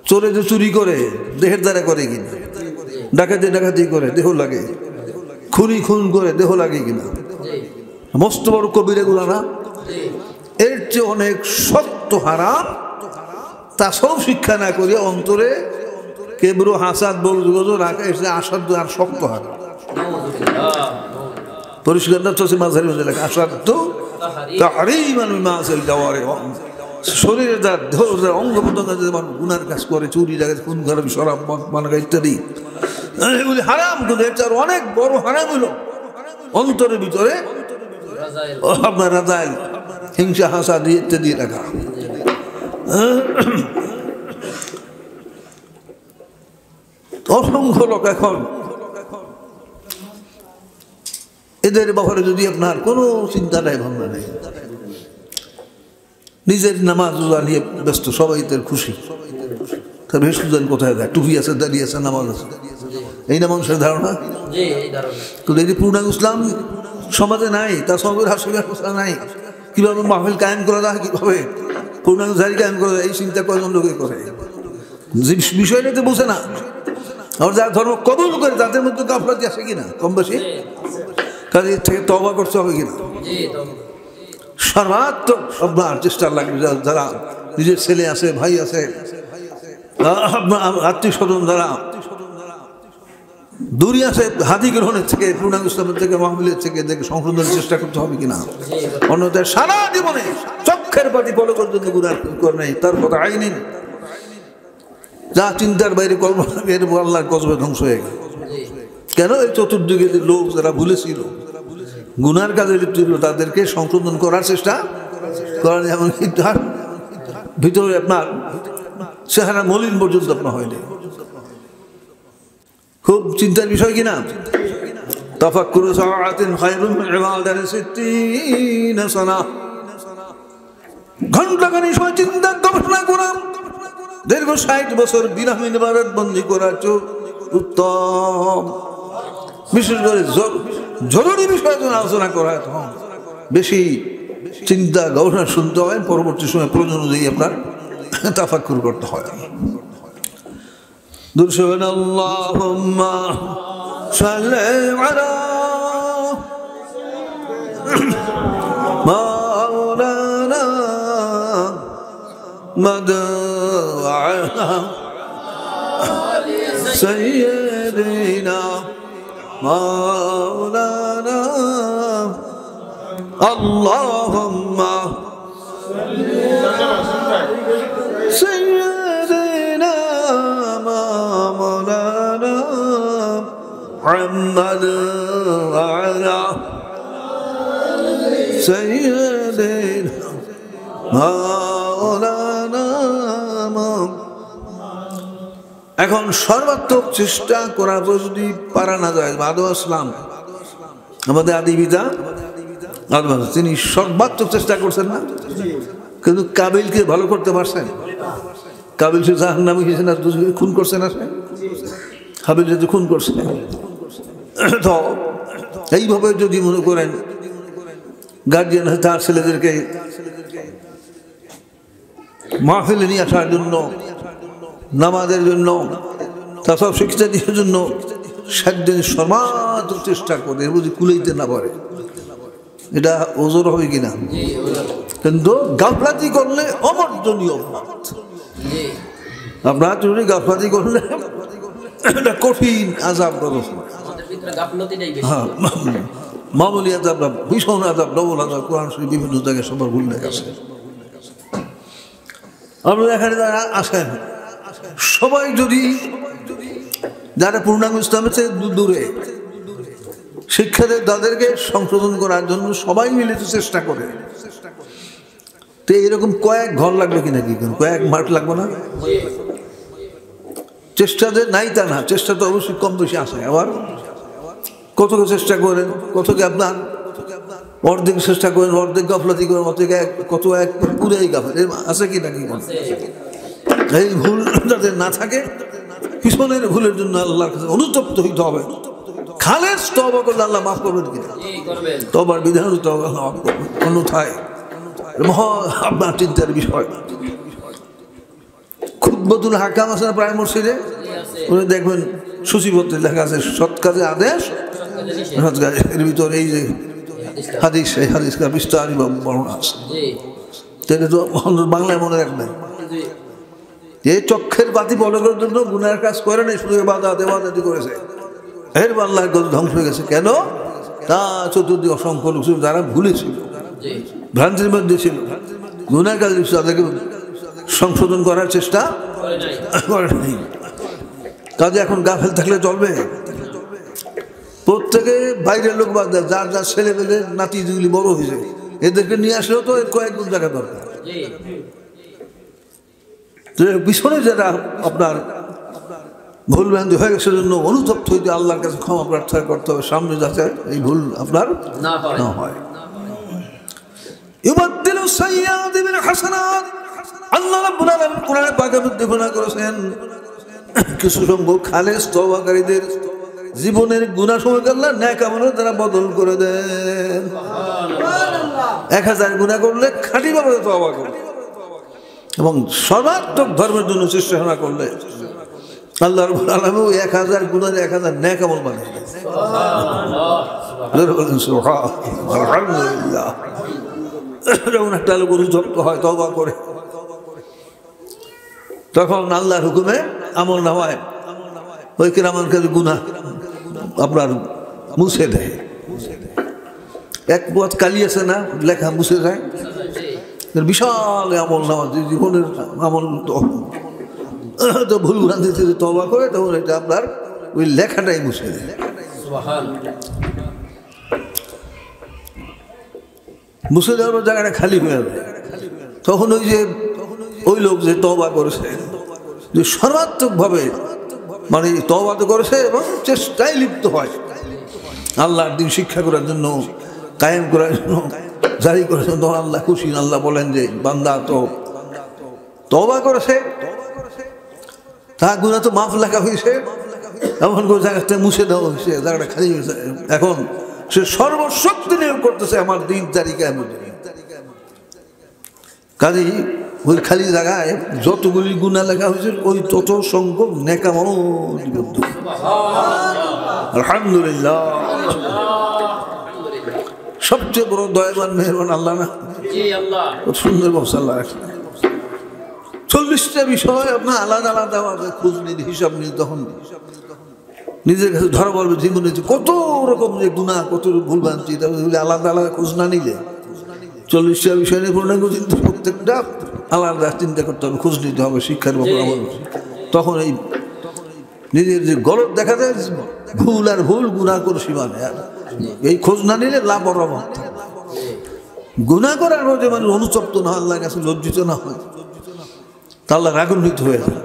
চোরে যে চুরি করে দেহের দ্বারা করে কিনা, ডাকাতি ডাকাতি করে দেহ লাগে, খুনি খুন করে দেহ লাগে কিনা, মস্ত বড় কবিরা গুলা না? এর চেয়ে অনেক সত্য হারাম। তা সব শিক্ষা না করিয়া অন্তরে কেবরু হাসাদ বলগজ রাখা এসে আসাধ্য আর শক্ত হারাম। পরিষ্কার না? চলছে মাঝারি মধ্যে লেখা আসাধ্য তাহরিমান মিন মাআসিল জাওয়ারিহ, শরীরের দ্বারা দেহের অঙ্গ প্রত্যঙ্গ গুনার কাজ করে, চুরি ডাকাতি খুন খারাপ শরাব মানগা ইত্যাদি, এগুলি হারাম। কিন্তু এর চেয়ে অনেক বড় হারাম হলো অন্তরের ভিতরে আপনার রাজাইল, হিংসা, হাসাদ ইত্যাদি রাখা। অসংখ্য লোক এখন এদের ব্যাপারে যদি আপনার কোনো চিন্তা নাই, ভাবনা নেই, নিজের নামাজ রোজা নিয়ে ব্যস্ত, সবাই তার খুশি। তার ভেষুদান কোথায় দেয়? টুপি আছে, দাঁড়িয়ে আছে, নামাজ আছে, এই না মানুষের ধারণা? কিন্তু এই পূর্ণাঙ্গ ইসলাম সমাজে নাই, তার সঙ্গে হাসির ব্যবস্থা নাই, কিভাবে মাহফিল কায়েম করা যায়, কিভাবে পূর্ণাঙ্গ জারি কায়েম করা যায়, এই চিন্তা কয়জন লোকে করে। যে বিষয়টা তো বোঝে না। আর যারা ধর্ম কবুল করে তাদের মধ্যে গাফলাতি আছে কিনা কম বেশি, কাজে এর থেকে তওবা করতে হবে কিনা। সর্বাত্মক আপনার চেষ্টা লাগবে। যারা নিজের ছেলে আছে, ভাই আছে, আত্মীয় স্বজন যারা দূরে আছে হাদি গ্রহণের থেকে, পূর্ণাঙ্গ ইসলামের থেকে, মাহফিলের থেকে এদেরকে সংশোধনের চেষ্টা করতে হবে কিনা। অন্যথায় সারা জীবনে চক্ষের পাতি ফলো পর্যন্ত গুনাহ করে নেই, তার কথা আইনিন যা চিন্তার বাইরে কর্ম, এর আল্লাহর গজবে ধ্বংস হয়ে গেল। কেন? এই চতুর্দিকে লোক যারা ভুলেছিল, গুনার কাজে লিপ্ত ছিল, তাদেরকে সংশোধন করার চেষ্টা করা, যেমন তার ভিতরে আপনার চেহারা মলিন পর্যন্ত আপনার হয়নি। খুব চিন্তার বিষয় কিনা। তাফাক্কুরু সাআতিন খায়রুম মিন ইবাদাতি 60 সানা। ঘণ্টাখানি সময় চিন্তা গবেষণা করা, দীর্ঘ 60 বছর বিনামূল্যে ইবাদত বন্দী করার চেয়ে উত্তম। বিশেষ করে জরুরি বিষয়ে যখন আলোচনা করা হয় তখন বেশি চিন্তা গবেষণা শুনতে হয়, পরবর্তী সময় প্রয়োজন অনুযায়ী আপনার তাফাক্কুর করতে হয়। দুরশন আল্লাহুম্মা সাল্লি আলা মাওলানা মাদআনা সাইয়্যিদিনা মাওলানা আল্লাহুম্মা সাইয়্যিদিনা মাওলানা মুহাম্মদ আলা সাইয়্যিদিনা মাওলানা। এখন সর্বাত্মক চেষ্টা করা যদি পারা না যায়, আদম আসলাম আমাদের আদি পিতা আদম, তিনি সর্বাত্মক চেষ্টা করছেন না, কিন্তু কাবিলকে ভালো করতে পারছেন? কাবিল সে জাহান্নামে গেছে না, খুন করছে না, সে হাবিল যে খুন করছে। তো এইভাবে যদি মনে করেন গার্জিয়ান তার ছেলেদেরকে মাহফিলে নিয়ে আসার জন্য, নামাজের জন্য, তাসব শিক্ষা দেওয়ার জন্য সাধ্যের সর্বাত্মক চেষ্টা করে, বুঝি কুলাইতে না পারে, এটা ওজোর হবে কিনা। কিন্তু গাফলাতি করলে অমার্জনীয় অপরাধ। আপনার যদি গাফলাতি করলে এটা কঠিন আযাব ব্যবস্থা। হ্যাঁ, মামুলি আযাব, ভীষণ আযাব, ডবল আযাব। কোরআন শরীফ বিভিন্ন জায়গায় সবার উল্লেখ আছে। আপনারা এখানে যারা আসেন সবাই যদি, যারা পূর্ণাঙ্গ ইসলামের চেয়ে দূরে শিক্ষা দেয়, তাদেরকে সংশোধন করার জন্য সবাই মিলে চেষ্টা করে, তো এরকম কয়েক ঘর লাগবে কিনা, কি কয়েক মাঠ লাগবে না? চেষ্টা যে নাই তা না, চেষ্টা তো অবশ্যই কম বেশি আসে। আবার কতকে চেষ্টা করেন, কতকে আপনার অর্ধেক চেষ্টা করেন, অর্ধেক গাফলাতি করেন, অর্ধেক কত এক পুরাই গাফল আছে কি নাকি। এই ভুল যাতে না থাকে, পিছনের ভুলের জন্য আল্লাহর কাছে অনুতপ্ত হইতে হবে। খালেস তওবা করলে আল্লাহ মাফ করবেন কিনা, তওবার বিধান তওবা মাফ করবেন, অন্যথায় মহা আপনার চিন্তার বিষয়। খুতবাতুল হাকাম আছে না প্রায় মসজিদে, উনি দেখবেন সূচিপত্রে লেখা আছে সৎ কাজে আদেশ, এর ভিতরে এই যে হাদিস, এই হাদিসটা বিস্তারিত বর্ণনা আছে। তাহলে তো বাংলায় মনে রাখবেন, এই চক্ষের বাতি বলকের জন্য গুনার কাজ করে নাই, শুধু ইবাদত করেছে, এর আল্লাহর ধ্বংস হয়ে গেছে। কেন? তা চতুর্দিকে অসংখ্য লোক ছিল যারা ভুলেছিল, ভ্রান্তির মধ্যে ছিল, গুনার কাজ তাদেরকে সংশোধন করার চেষ্টা করে নাই। কাজে এখন গাফেল থাকলে চলবে? প্রত্যেকে বাইরের লোক বাদ দেয়, যার যার ছেলে পেলে নাতি যেগুলি বড় হয়েছে এদেরকে নিয়ে আসলেও তো এর কয়েকগুণ জায়গা দরকার। পিছনে যারা আপনার ভুলভ্রান্তি হয়ে গেছে জন্য অনুতপ্ত হইতে আল্লাহর কাছে ক্ষমা প্রার্থনা করতে হবে, সামনে যাতে এই ভুল আপনার না হয়। ইউবাদদিলু সাইয়্যাতি বিল হাসানাত। আল্লাহ রাব্বুল আলামিন কোরআনে পাকের মধ্যে ঘোষণা করেছেন, কিছু সংখ্যক খালেস তওবাকারীদের জীবনের গুনাহ সময় আল্লাহ নেক আমলের দ্বারা বদল করে দেন। 1000 গুনাহ করলে খাঁটি ভাবে তওবা করবে এবং সর্বাত্মক ধর্মের জন্য চেষ্টা করলে আল্লাহ রাব্বুল আলামিন 1000 গুনাহ 1000 নেক আমল বানিয়ে দেন। সুবহানাল্লাহ, আলহামদুলিল্লাহ। যখন একটা লোক অনুতপ্ত হয়, তওবা করে, তখন আল্লাহর হুকুমে আমল নামায় ওই কিরামান কাজী গুনাহ আপনার মুছে দেয়। এক পথ কালি আছে না, লেখা মুছে যায়, বিশাল আমল নামা জীবনের আমল তো ভুল ভ্রান্তিতে তওবা করে তখন এটা আপনার ওই লেখাটাই মুছে দেয়। মুছে যাওয়ার জায়গাটা খালি হয়ে যাবে। তখন ওই যে ওই লোক যে তওবা করেছে, যে সর্বাত্মকভাবে মানে তওবা তো করেছে এবং চেষ্টায় লিপ্ত হয় আল্লাহর দিন শিক্ষা করার জন্য, কায়েম করার জন্য, জারি করেছেন, তখন আল্লাহ খুশি। আল্লাহ বলেন যে বান্দা তো তওবা করেছে, তার গুনাহ তো মাফ লেখা হয়েছে, এমন করে জায়গাটা মুছে দেওয়া হয়েছে, জায়গাটা খালি হয়েছে। এখন সে সর্বশক্তি নিয়োগ করতেছে আমার দিন জারি কায়েমের জন্য। কাজেই ওই খালি জায়গায় যতগুলি গুনাহ লেখা হয়েছে ওই তত সংখ্যক নেক আমল। আলহামদুলিল্লাহ, সবচেয়ে বড় দয়াবান মেহেরবান আল্লাহ না? সুন্দর ব্যবসা আল্লাহ রাখে। 40টা বিষয় আপনার আলাদা আলাদা খোঁজ নিয়ে হিসাব নিয়ে তখন নিজের কাছে ধরা পড়বে জীবনে কত রকম যে গুনাহ, কত ভুলভ্রান্তি, আলাদা আলাদা খোঁজ না নিলে 40টা বিষয় নিয়ে পূর্ণাঙ্গ চিন্তা, প্রত্যেকটা আলাদা চিন্তা করতে হবে, খোঁজ নিতে হবে শিক্ষার ব্যাপারে। তখন এই নিজের যে গলত দেখা যায়, ভুল আর ভুল গুনাহ করে সীমানে, এই খোঁজ না নিলে লাভ অরব। গুনাহ করার মধ্যে মানুষ অনুতপ্ত না হয়, আল্লাহর কাছে লজ্জিত না হয়, তা আল্লাহ রাগান্বিত হয়ে যান,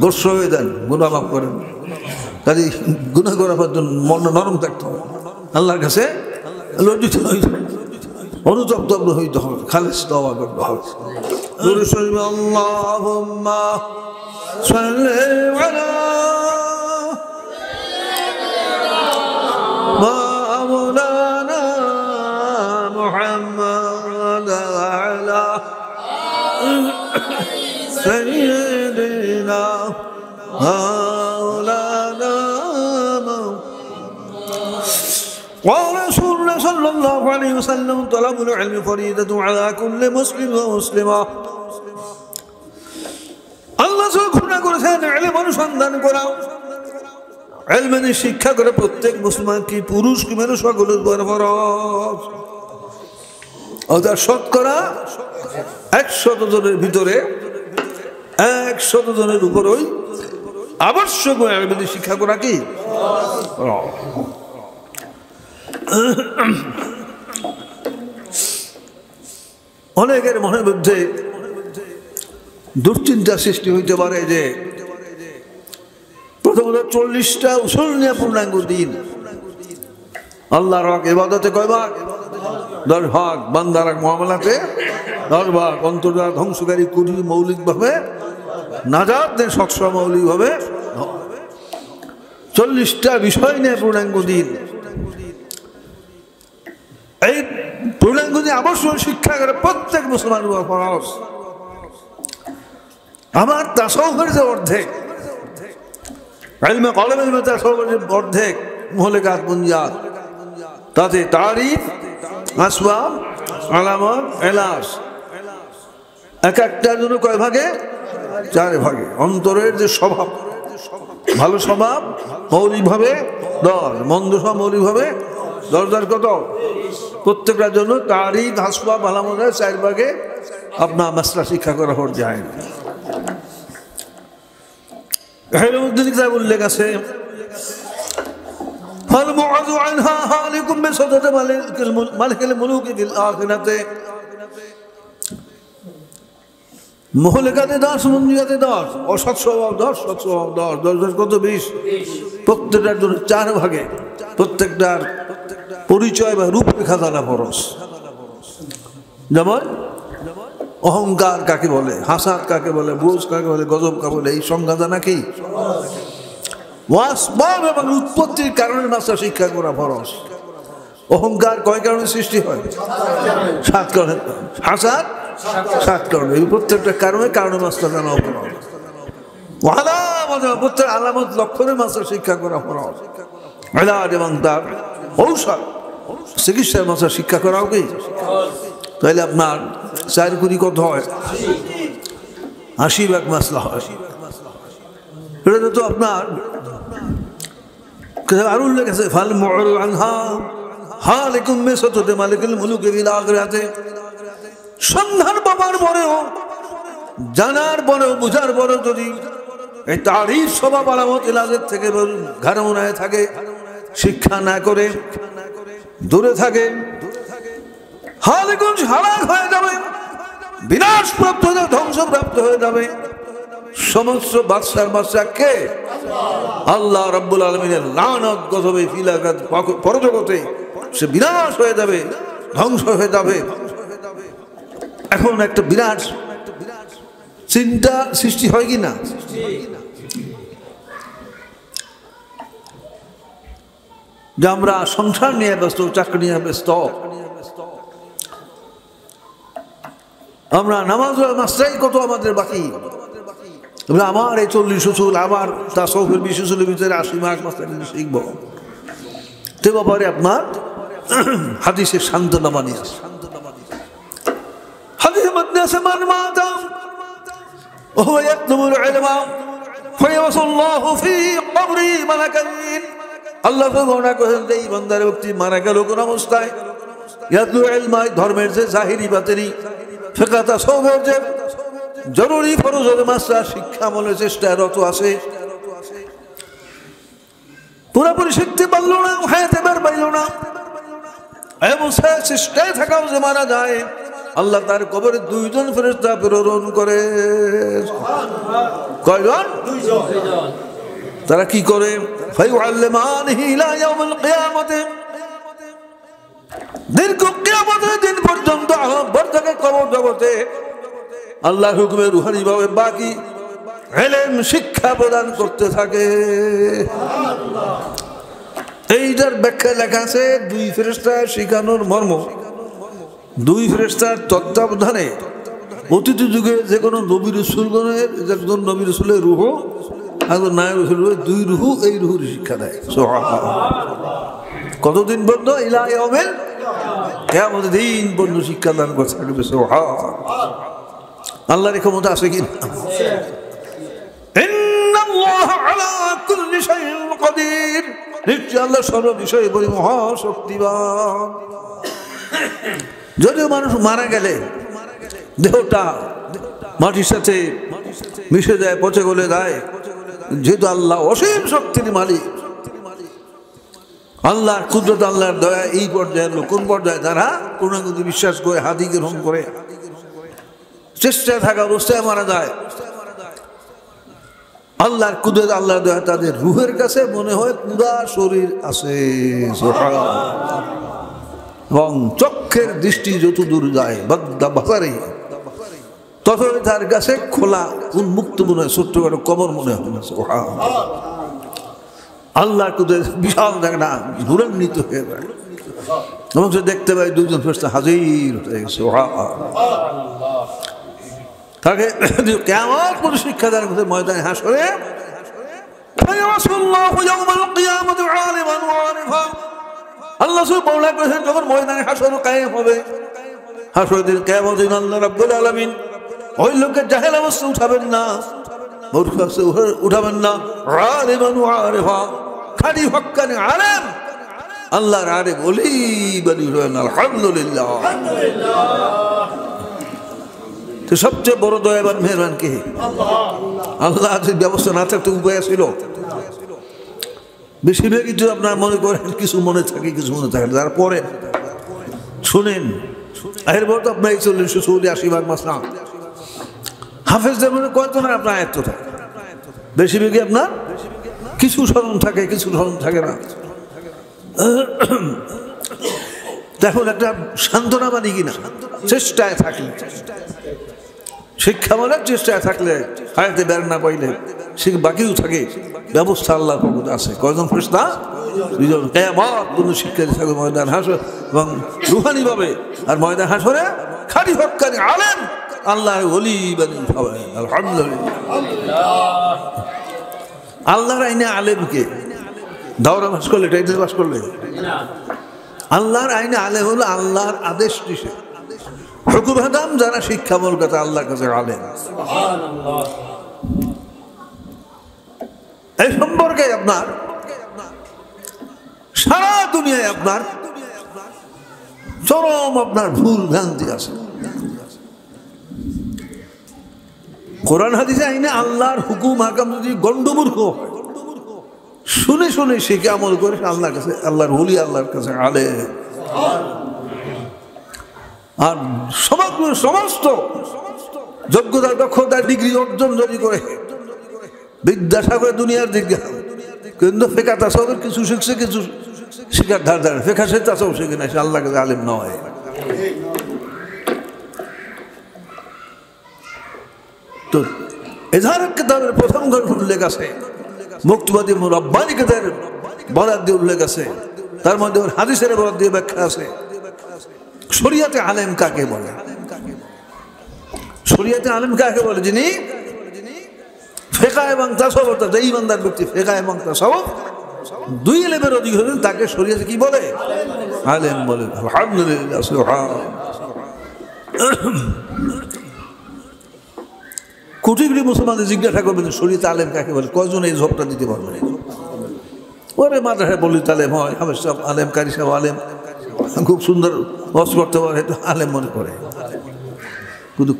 গোস্ব হয়ে যান, গুনাহ মাফ করেন। কাজে গুনাহ করার জন্য মন নরম থাকতে হবে, আল্লাহর কাছে লজ্জিত হইতে হবে, অনুতপ্ত হইতে হবে, খালেস তওবা করতে হবে। আল্লাহুম্মা সাল্লি আলা মাওলানা মুহাম্মাদ ওয়া আলা সাইয়্যিদিনা মাওলানা قال رسول الله صلى الله عليه وسلم طلب العلم فريضة على كل مسلم ومسلمة। আল্লাহ ঘোষণা করেছেন ইলম অনুসন্ধান করা, ইলম শিক্ষা করে প্রত্যেক মুসলমান কি পুরুষ কি মেয়ে সকলের উপর ফরজ। অর্থাৎ শতকরা 100 জনের ভিতরে 100 জনের উপর ওই আবশ্যক ইলম শিক্ষা করা কি। অনেকের মনের মধ্যে দুশ্চিন্তা সৃষ্টি হইতে পারে যে প্রথমত 40টা উসুল নিয়ে পূর্ণাঙ্গ দিন, আল্লাহর হক ইবাদতে কয় ভাগ? 10 ভাগ, বান্দার হক মুআমালাতে 10 ভাগ, অন্তর্জাল ধ্বংসকারী কুড়ি মৌলিকভাবে, নাজাত দেন সৎসহ মৌলিকভাবে। 40টা বিষয় নিয়ে পূর্ণাঙ্গ দিন, এই পূর্ণাঙ্গ দিন আবশ্যক শিক্ষা করে প্রত্যেক মুসলমানের উপর ফরজ। আমার তাসাউফের যে অর্ধেক, ইলমে কলমের মধ্যে তাসাউফের যে অর্ধেক মুহলিকাত বুনিয়াদ, তাতে তারিফ, আসবাব, আলামত, এলাস, এক একটার জন্য কয় ভাগে? 4 ভাগে। অন্তরের যে স্বভাব, ভালো স্বভাব মৌলিকভাবে 10, মন্দ স্বভাব মৌলিকভাবে 10 কত? প্রত্যেকটার জন্য তারিফ, আসবাব, আলামত 4 ভাগে আপনার মাসলা শিক্ষা করা হয়ে যায়। উল্লেখ আছে মহলেকাতে 10, মন্দিরাতে 10, অসৎ স্বভাব 10, সৎ স্বভাব 10, 10 কত? 20। প্রত্যেকটার জন্য 4 ভাগে প্রত্যেকটার পরিচয় বা রূপরেখা জানা ফরজ। যেমন অহংকার কাকে বলে, হাসাদ কাকে বলে, বোঝ কাকে বলে, গজব কাকে বলে, এই সংজ্ঞা জানা কি? ওয়াসবাব এবং উৎপত্তির কারণে মাসলা শিক্ষা করা ফরজ। অহংকার কয় কারণে সৃষ্টি হয়? 7 কারণে। হাসাদ 7 কারণে। এই প্রত্যেকটা কারণে মাসলা জানা ফরজ। প্রত্যেক আলামত লক্ষণে মাসলা শিক্ষা করা ফরজ। ইলাজ এবং তার ঔষধ চিকিৎসার মাসলা শিক্ষা করাও কি? তাহলে আপনার 4 কোটি কত হয়? 80 ভাগ মাসলা হয়। এটা তো আপনার আর উল্লেখ আছে ফাল মুআরু আনহা হালিকুম মিসাতুতে মালিকুল মুলুকি বিল আখিরাতে। সন্ধান পাবার পরেও, জানার পরেও, বুঝার পরেও যদি এই তারিফ স্বভাব আলামত ইলাজের থেকে ঘাড়মুনায় থাকে, শিক্ষা না করে দূরে থাকে, হালিকুন হালাক হয়ে যাবে, বিনাশপ্রাপ্ত হয়ে যাবে, ধ্বংসপ্রাপ্ত হয়ে যাবে। সমস্ত বাদশার বাদশা কে? আল্লাহ রাব্বুল আলামিনের লানত গজবে ফিলাকাত পরজগতে সে বিনাশ হয়ে যাবে, ধ্বংস হয়ে যাবে। এখন একটা বিরাট চিন্তা সৃষ্টি হয় কি না? যে আমরা সংসার নিয়ে ব্যস্ত, চাকরি নিয়ে ব্যস্ত, আমরা নামাজ মাস্টাই কত আমাদের বাকি। আমার এই 40 উসুল, আমার তাসাউফের 20 উসুলের ভিতরে 80 মাস মাস্টার শিখবো। তে ব্যাপারে আপনার হাদিসের সান্ত্বনা বানিয়ে আছে। হাদিসের মধ্যে আছে মান মাতা ওয়া ইয়াতলুবুল ইলমা ফায়াসাল্লাহু ফি কবরি মালাকাইন। আল্লাহ ঘোষণা করেন যে এই বান্দার ব্যক্তি মারা গেল কোন অবস্থায়, ইয়াতলু ইলমা ধর্মের যে জাহিরি বাতিনি, ফিকহ তাসাউফের যে জরুরি ফরজ মাসলা শিক্ষা আমলের চেষ্টারত আছে, পুরোপুরি শিখতে পারলো না, হায়াতে বার পাইল না, চেষ্টায় থাকাও যে মারা যায়, আল্লাহ তার কবরে 2 জন ফেরেশতা প্রেরণ করে। কয়জন? 2 জন। তারা কি করে? ফায়ুআল্লিমানিহি ইলা ইয়াউমিল কিয়ামাতি, দীর্ঘ কিয়ামতের দিন পর্যন্ত বর্তকে কবর জগতে আল্লাহর হুকুমে রুহানি ভাবে বাকি ইলম শিক্ষা প্রদান করতে থাকে। এইটার ব্যাখ্যা লেখা আছে 2 ফেরেশতা শিখানোর মর্ম। 2 ফেরেশতার তত্ত্বাবধানে অতীত যুগে যে কোনো নবী রাসূলগণের, একজন নবী রাসূলের রূহ, একজন নায়েব রাসূলের 2 রূহ এই রূহের শিক্ষা দেয়। সুবহানাল্লাহ। কতদিন পর্যন্ত? ইলা ইয়াউমিল কিয়ামতের দিন পর্যন্ত শিক্ষা দান করতে থাকবে। সুবহানাল্লাহ। আল্লাহর ক্ষমতা আছে কি? ইন্নাল্লাহা আলা কুল্লি শাইইন কাদির। নিশ্চয় আল্লাহ সর্ব বিষয়ে বড় মহাশক্তিমান। যদিও মানুষ মারা গেলে দেহটা মাটির সাথে মিশে যায়, পচে গলে যায়, যেহেতু আল্লাহ অসীম শক্তির মালিক, আল্লাহর কুদরত, আল্লাহর দয়া এই পর্যায়ে লোক কোন পর্যায়ে? যারা পূর্ণাঙ্গ বিশ্বাস করে, হাদি গ্রহণ করে, চেষ্টায় থাকা অবস্থায় মারা যায়, আল্লাহর কুদরত, আল্লাহর দয়া তাদের রুহের কাছে মনে হয় পুরা শরীর আছে। এবং চক্ষের দৃষ্টি যত দূর যায়, বাজারে তত তার কাছে খোলা উন্মুক্ত মনে হয়, ছোট্ট করে কবর মনে হয়। আল্লাহর কুদরত বিশাল জায়গা দূরান্বিত হয়ে যায় এবং সে দেখতে পাই 2 জন ফেরেশতা হাজির হয়ে গেছে। তাকে কিয়ামত পর্যন্ত শিক্ষা দান করতে ময়দানে হাসরে আল্লাহ সুবহানাহু ওয়া তাআলা যখন ময়দানে হাসর কায়েম হবে, হাসরের দিন কিয়ামত দিন আল্লাহ রাব্বুল আলামিন ওই লোকের জাহেল অবস্থা উঠাবেন না, মূর্খ উঠাবেন না, আলিমান ওয়া আরিফা, খাঁটি হক্কানি আলেম, আল্লাহর আরিফ ওলি বলি হলেন। আলহামদুলিল্লাহ। তো সবচেয়ে বড় দয়াবান মেহরবান কে? আল্লাহ। ব্যবস্থা না থাকতে উপায় ছিল। বেশিরভাগই তো আপনার মনে করেন কিছু মনে থাকে, কিছু মনে থাকে, তারপরে শুনেন এরপর তো আপনার 40-80 ভাগ মাসলা হাফেজদের মনে কয়জনের আপনার আয়ত্ত থাকে? বেশিরভাগই আপনার কিছু স্মরণ থাকে, কিছু স্মরণ থাকে না। এখন একটা সান্ত্বনা মানি কিনা চেষ্টায় থাকি, শিক্ষামূলক চেষ্টায় থাকলে হায়াতে বের না পাইলে সে বাকিও থাকে ব্যবস্থা আল্লাহর পক্ষ আছে। কয়জন ফেরেশতা? দুইজন। কিয়ামত পর্যন্ত শিক্ষা দিয়ে থাকবে ময়দান হাসর এবং রুহানি ভাবে। আর ময়দান হাসরে খালি হক্কানি আলেম আল্লাহর ওলি বানি সবাই। আলহামদুলিল্লাহ। আল্লাহর আইনে আলেমকে দাওরা পাস করলে টাইটেল পাস করলে আল্লাহর আইনে আলেম হলো আল্লাহর আদেশ নিষেধ হুকুম হাকাম যারা শিক্ষামূলক কথা আল্লাহর কাছে আলেম। এই সম্পর্কে আপনার সারা দুনিয়ায় আপনার চরম আপনার ভুল ভ্রান্তি আছে। কোরআন হাদিসে আইনে আল্লাহর হুকুম হাকাম যদি গন্ডমূর্খ হয়, শুনে শুনে শিখে আমল করে আল্লাহর কাছে আল্লাহর ওলি আল্লাহর কাছে আলেম। আর সমস্ত যোগ্যতা দক্ষতা ডিগ্রি অর্জন যদি করে বিদ্যাসাগর দুনিয়ার দিক কিন্তু ফেকা তাসাউফের কিছু শিখছে, কিছু শিখার ধার ধার ফেকা সে তাসাউফ শিখে না, সে আল্লাহর কাছে আলেম নয়। তো এজাহার কিতাবের প্রথম গ্রন্থ উল্লেখ আছে, মুক্তবাদী রব্বানি কিতাবের বরাদ দিয়ে উল্লেখ আছে, তার মধ্যে হাদিসের বরাদ দিয়ে ব্যাখ্যা আছে। শরিয়াতে আলেম কাকে বলে? শরিয়াতে আলেম কাকে বলে? যিনি ফিকহ এবং তাসাউফ, যে ইমানদার ব্যক্তি ফিকহ এবং তাসাউফ দুই এলেমের অধিক হলেন তাকে শরিয়াতে কি বলে? আলেম বলে। আলহামদুলিল্লাহ। কোটি কোটি মুসলমানদের জিজ্ঞাসা করবেন শরিয়াতে আলেম কাকে বলে, কয়জন এই জবটা দিতে পারবে? ওরে মাদ্রাসায় বলি আলেম হয়, হাফেজ সাহেব আলেম, কারি সাহেব আলেম, খুব সুন্দর ওয়াজ করতে পারে, তো আলেম মনে করে। কিন্তু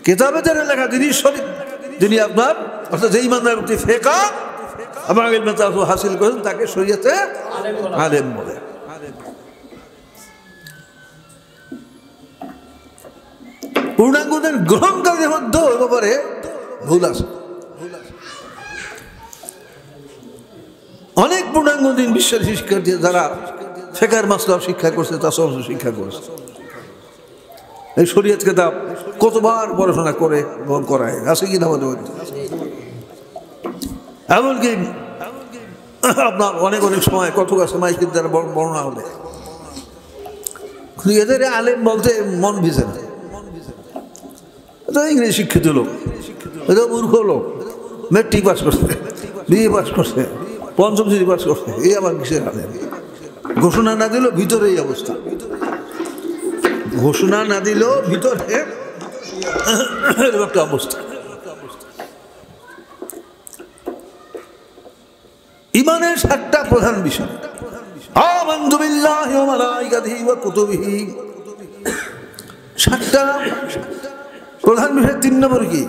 কিতাবে যারা লেখা যিনি আপনার অর্থাৎ যে ইমানদার ব্যক্তি ফিকহ এবং ইলমে তাসাউফ হাসিল করেন তাকে শরিয়াতে আলেম বলে। পূর্ণাঙ্গদের গ্রহণকারীর মধ্যে ব্যাপারে ভুল আছে। অনেক পূর্ণাঙ্গ দিন বিশ্বের শিক্ষার্থী যারা ফিকহের মাসলা শিক্ষা করছে, তাসাউফ শিক্ষা করছে, এই শরীয়ত কিতাব কতবার পড়াশোনা করে করায় আছে কি না? এমনকি আপনার অনেক অনেক সময় কত আছে মাইকের দ্বারা বর্ণনা হলে এদের আলেম বলতে মন ভিজে না। এটা ইংরেজি শিক্ষিত লোক, এটা মূর্খ লোক, মেট্রিক পাস করছে, বিএ পাস করছে, পঞ্চম শ্রেণী পাস করছে, এই আবার কিসের আলেম? ঘোষণা না দিল ভিতরে এই অবস্থা, ঘোষণা না দিল ভিতরে একটা অবস্থা। ইমানের 7টা প্রধান বিষয়, আমানতু বিল্লাহি ওয়া মালাইকাতিহি ওয়া কুতুবিহি, 7টা প্রধান বিষয়। 3 নম্বর কি?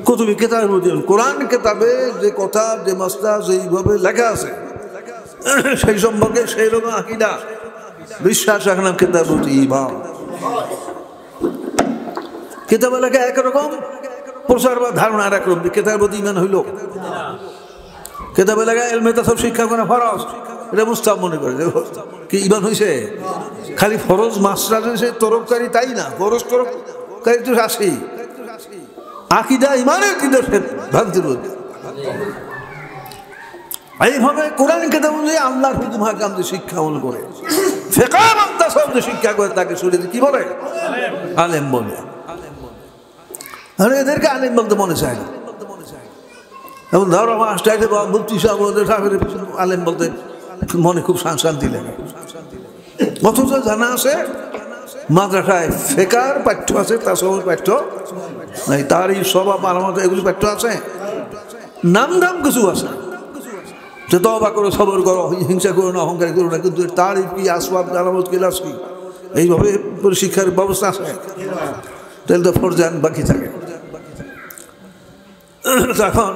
কুতুবি, কিতাবের মধ্যে কোরআন কিতাবে যে কথা, যে মাসলা যেইভাবে লেখা আছে সেই সম্পর্কে সেই রকম আকীদা বিশ্বাস রাখলাম। কিতাব ঈমান, কিতাব লেখা একরকম, প্রচার বা ধারণা আর একরকম। কিতাবের প্রতি ঈমান হইল, কিতাবে লেখা ইলমে তাসাউফ শিক্ষা করা ফরজ, এটা মুস্তাহাব মনে করে কি ঈমান হইছে? খালি ফরজ মাসলা সে তরফকারী তাই না, ফরজ তরফকারী তো আসেই। আকীদা ঈমানের কিতাবের ভ্রান্তির মধ্যে এইভাবে কোরআন কিতাব অনুযায়ী আল্লাহর হুকুম হাকাম যে শিক্ষা আমল করে, ফিকহ এবং তাসাউফ যে শিক্ষা করে তাকে শরীয়তে কি বলে? আলেম বলে। আর এদেরকে আলেম বলতে মনে চায় না। এবং ধরো মাস্টার বা মুফতি সাহেব আলেম বলতে মনে খুব শান্তি লাগে। অথচ জানা আছে মাদ্রাসায় ফিকহের পাঠ্য আছে, তাসাউফের পাঠ্য নাই, তারই স্বভাব আলামত এগুলি পাঠ্য আছে, নাম কিছু আছে, যে তওবা করো, সবর করো, হিংসা করো না, অহংকার করো না, কিন্তু তার কি আসবাব আলামত ক্লাস কি এইভাবে শিক্ষার ব্যবস্থা আছে? তাহলে তো ফরজান বাকি থাকে। তখন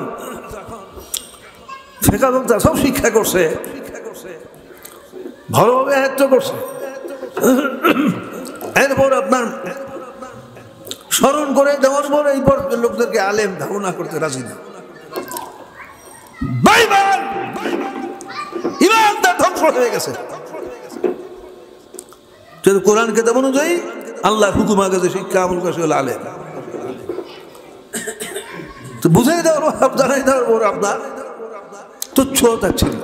ফিকহ এবং তাসাউফ শিক্ষা করছে, ভালোভাবে আয়ত্ত করছে, এরপর আপনার স্মরণ করে দেওয়ার পর এই লোকদেরকে আলেম ধারণা করতে রাজি না। ইমানদার ধ্বংস হয়ে গেছে। কোরআন কিতাব অনুযায়ী আল্লাহর হুকুম আগে যে শিক্ষা আমল করে হলো আলেম। তো বুঝাই দেওয়ার ভাব জানাই দেওয়ার পর আপনার তুচ্ছতা ছিল।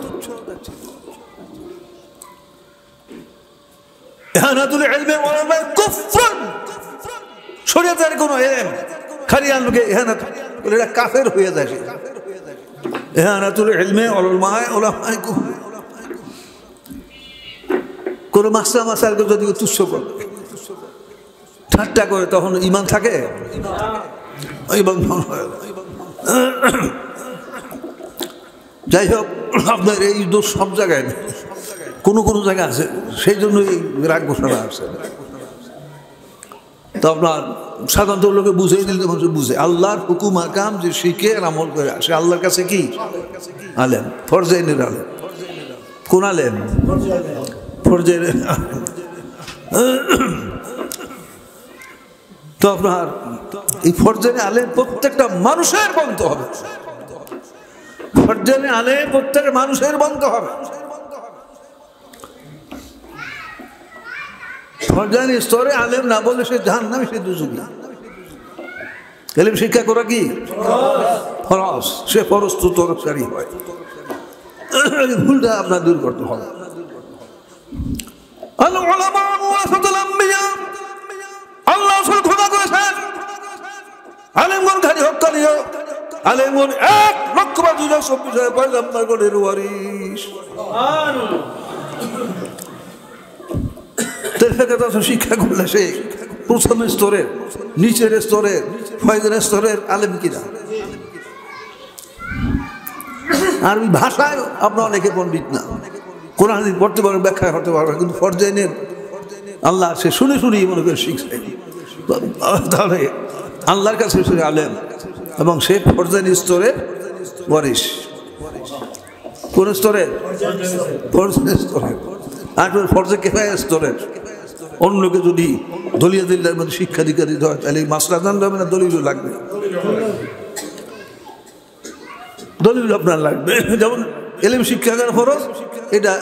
ইহানাতুল ইলমি ওয়াল মাল কুফর, শরীয়তের কোন ইলম খারিয়ান লোকে ইহানাত বলে এটা কাফের হয়ে যায়। ইহানাতুল ইলমি ওয়াল মাল উলামায়ে কুফর, কোন মাসলা মাসালকে যদি তুচ্ছ করে ঠাট্টা করে তখন ঈমান থাকে? ঈমান হয় না। যাই হোক, আপনার এই দোষ সব জায়গায় নেই, কোনো কোনো জায়গায় আছে, সেই জন্য এই রাগ ঘোষণা আছে। তো আপনার সাধারণত লোকে বুঝিয়ে দিলে মানুষ বুঝে আল্লাহর হুকুম আকাম যে শিখে আমল করে আসে আল্লাহর কাছে কি আলেম, ফরজাইনের আলেম। কোন আলেম? ফরজাইনের। তো আপনার এই ফরজাইনের আলেম প্রত্যেকটা মানুষের বলতে হবে, ফরজাইনের আলেম প্রত্যেক মানুষের বলতে হবে। ফরজাইনের স্তরে আলেম না বলে সে জাহান্নামী, সে দুজখী। ইলম শিক্ষা করা কি ফরজ, সে ফরজ তো তরফদারি হয়। ভুলটা আপনার দূর করতে হবে। আল্লাহ ঘোষণা করেছেন আলেমগণ খালি হক্কানিও, আলেমগণ 1,24,000 পয়গম্বরগণের ওয়ারিস। শিক্ষা করলে সে প্রথম স্তরের, নিচের স্তরের, ফয়জের স্তরের আলেম কিনা। আরবি ভাষায় আপনার অনেকে পণ্ডিত না, কোরআন হাদিস পড়তে পারবে, ব্যাখ্যা করতে পারবে, কিন্তু ফরজাইনের আল্লাহ সে শুনে শুনেই মনে করে শিখছে। তাহলে আল্লাহর কাছে সে আলেম এবং সে ফরজাইনের স্তরের ওয়ারিস। কোন স্তরের? ফরজাইনের স্তরের। আর ফরজে কিফায়া স্তরের। অন্যকে যদি দলীয় দিল্লার মধ্যে শিক্ষা দীক্ষা দিতে হয় তাহলে মাসলা জানতে হবে না, দলিল লাগবে, দলিল আপনার লাগবে। যেমন ইলম শিক্ষা করা ফরজ, এটা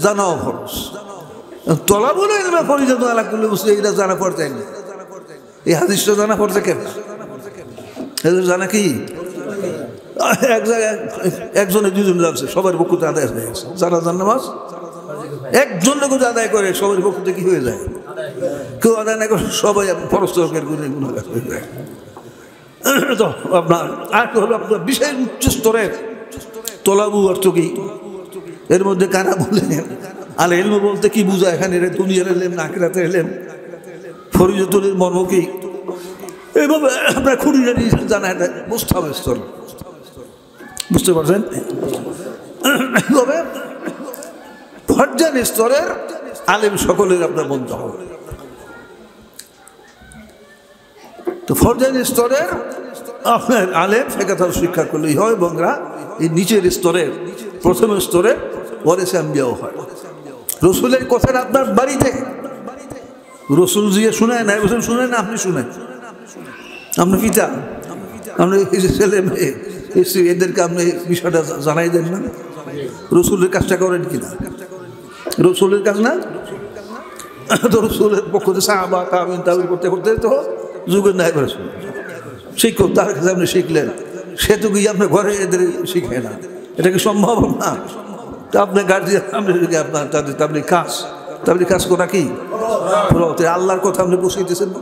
জানাও ফরজ। তলাবুল ইলমে ফরিজা তো আলাদা করলে বুঝতে এটা জানা ফরজ না। এই হাদিসটা জানা ফরজে কেন? এটা জানা কি এক জায়গায় একজনে দুজন জানছে, সবার পক্ষতে আদায় হয়ে গেছে। যারা জান নামাজ একজন লোক আদায় করে সবার পক্ষতে কি হয়ে যায়? কেউ আদায় না করে সবাই ফরজ তরকের গুণে গুণাগার হয়ে যায়। তো আপনার আর কি হলো আপনার বিশেষ উচ্চ স্তরের তলাবু অর্থ কি? এর মধ্যে কারা বলেন আল ইলম বলতে কি বুঝায়? এখানে দুনিয়ার এলেম না আখিরাতের এলেম? ফরিজতুল মর্ম কি? এইভাবে আপনার খুঁটিনাটি জানা এটা মুস্তাহাব স্তর, বুঝতে পারছেন? তবে ফরজান স্তরের আলেম সকলের আপনার বলতে হবে। তো ফরজান স্তরের আপনার আলেম ফেকাত শিক্ষা করলেই হয়, এবং এই নিচের স্তরের প্রথম স্তরের ওয়ারিস আম্বিয়াও হয়। রসুলের কথাটা আপনার বাড়িতে রসুল জিয়ে শুনেন না, রসুল শুনেন না, আপনি শুনেন, আপনার পিতা, আপনার ছেলে মেয়ে এদেরকে আপনি বিষয়টা জানাই দেন না? রসুলের কাজটা করেন কিনা? রসুলের কাজ না তো রসুলের পক্ষ থেকে সাহাবা তাবিন তাবিল করতে করতে তো যুগের নাই করে শিক্ষক, তার কাছে আপনি শিখলেন, সে তো গিয়ে আপনার ঘরে এদের শিখে না, এটা কি সম্ভব না? তা আপনার গার্জিয়ান আপনার তাদের কাজ করা কি আল্লাহর কথা আপনি বসিয়েছেন না,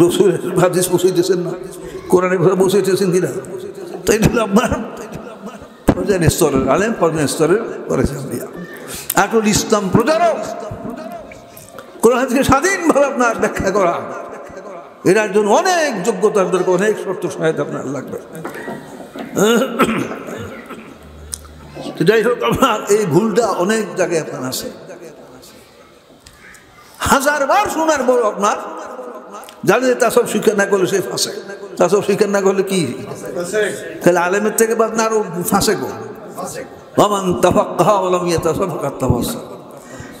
রসুলের হাদিস বসিয়েছেন না, কোরআনের কথা বসিয়েছেন কিনা? তাই আপনার ফরজান স্তরের আলেম, ফরজান স্তরের করেছেন। আটুল ইসলাম প্রচারক, কোরআন হাদিসকে স্বাধীনভাবে আপনার ব্যাখ্যা করা, এটার জন্য অনেক যোগ্যতার দরকার, অনেক শর্ত সহায়তা আপনার লাগবে। যাই হোক, আপনার এই ভুলটা অনেক জায়গায় আপনার আছে, 1000 বার শোনার পর আপনার জানে যে তাসব শিক্ষা না করলে সে ফাঁসে, তাসব শিক্ষা না করলে কি তাহলে আলেমের থেকে বাদ না আরো ফাঁসে গো।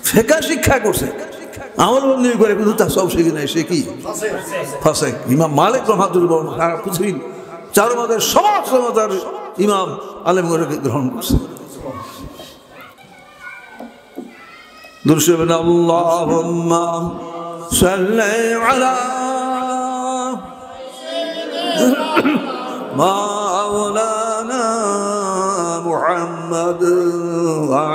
ফেকা শিক্ষা করছে, আমল বন্দি করে, কিন্তু তা সব শিখে নেয়, সে কি ফাঁসে। ইমাম মালিক রহমাতুল্লাহ সারা পৃথিবীর চারমাদের সমাজতার ইমাম আলেম করে গ্রহণ করছে। দুরূদ আল্লাহুম্মা সাল্লি আলা মাওলানা মুহাম্মদ ওয়া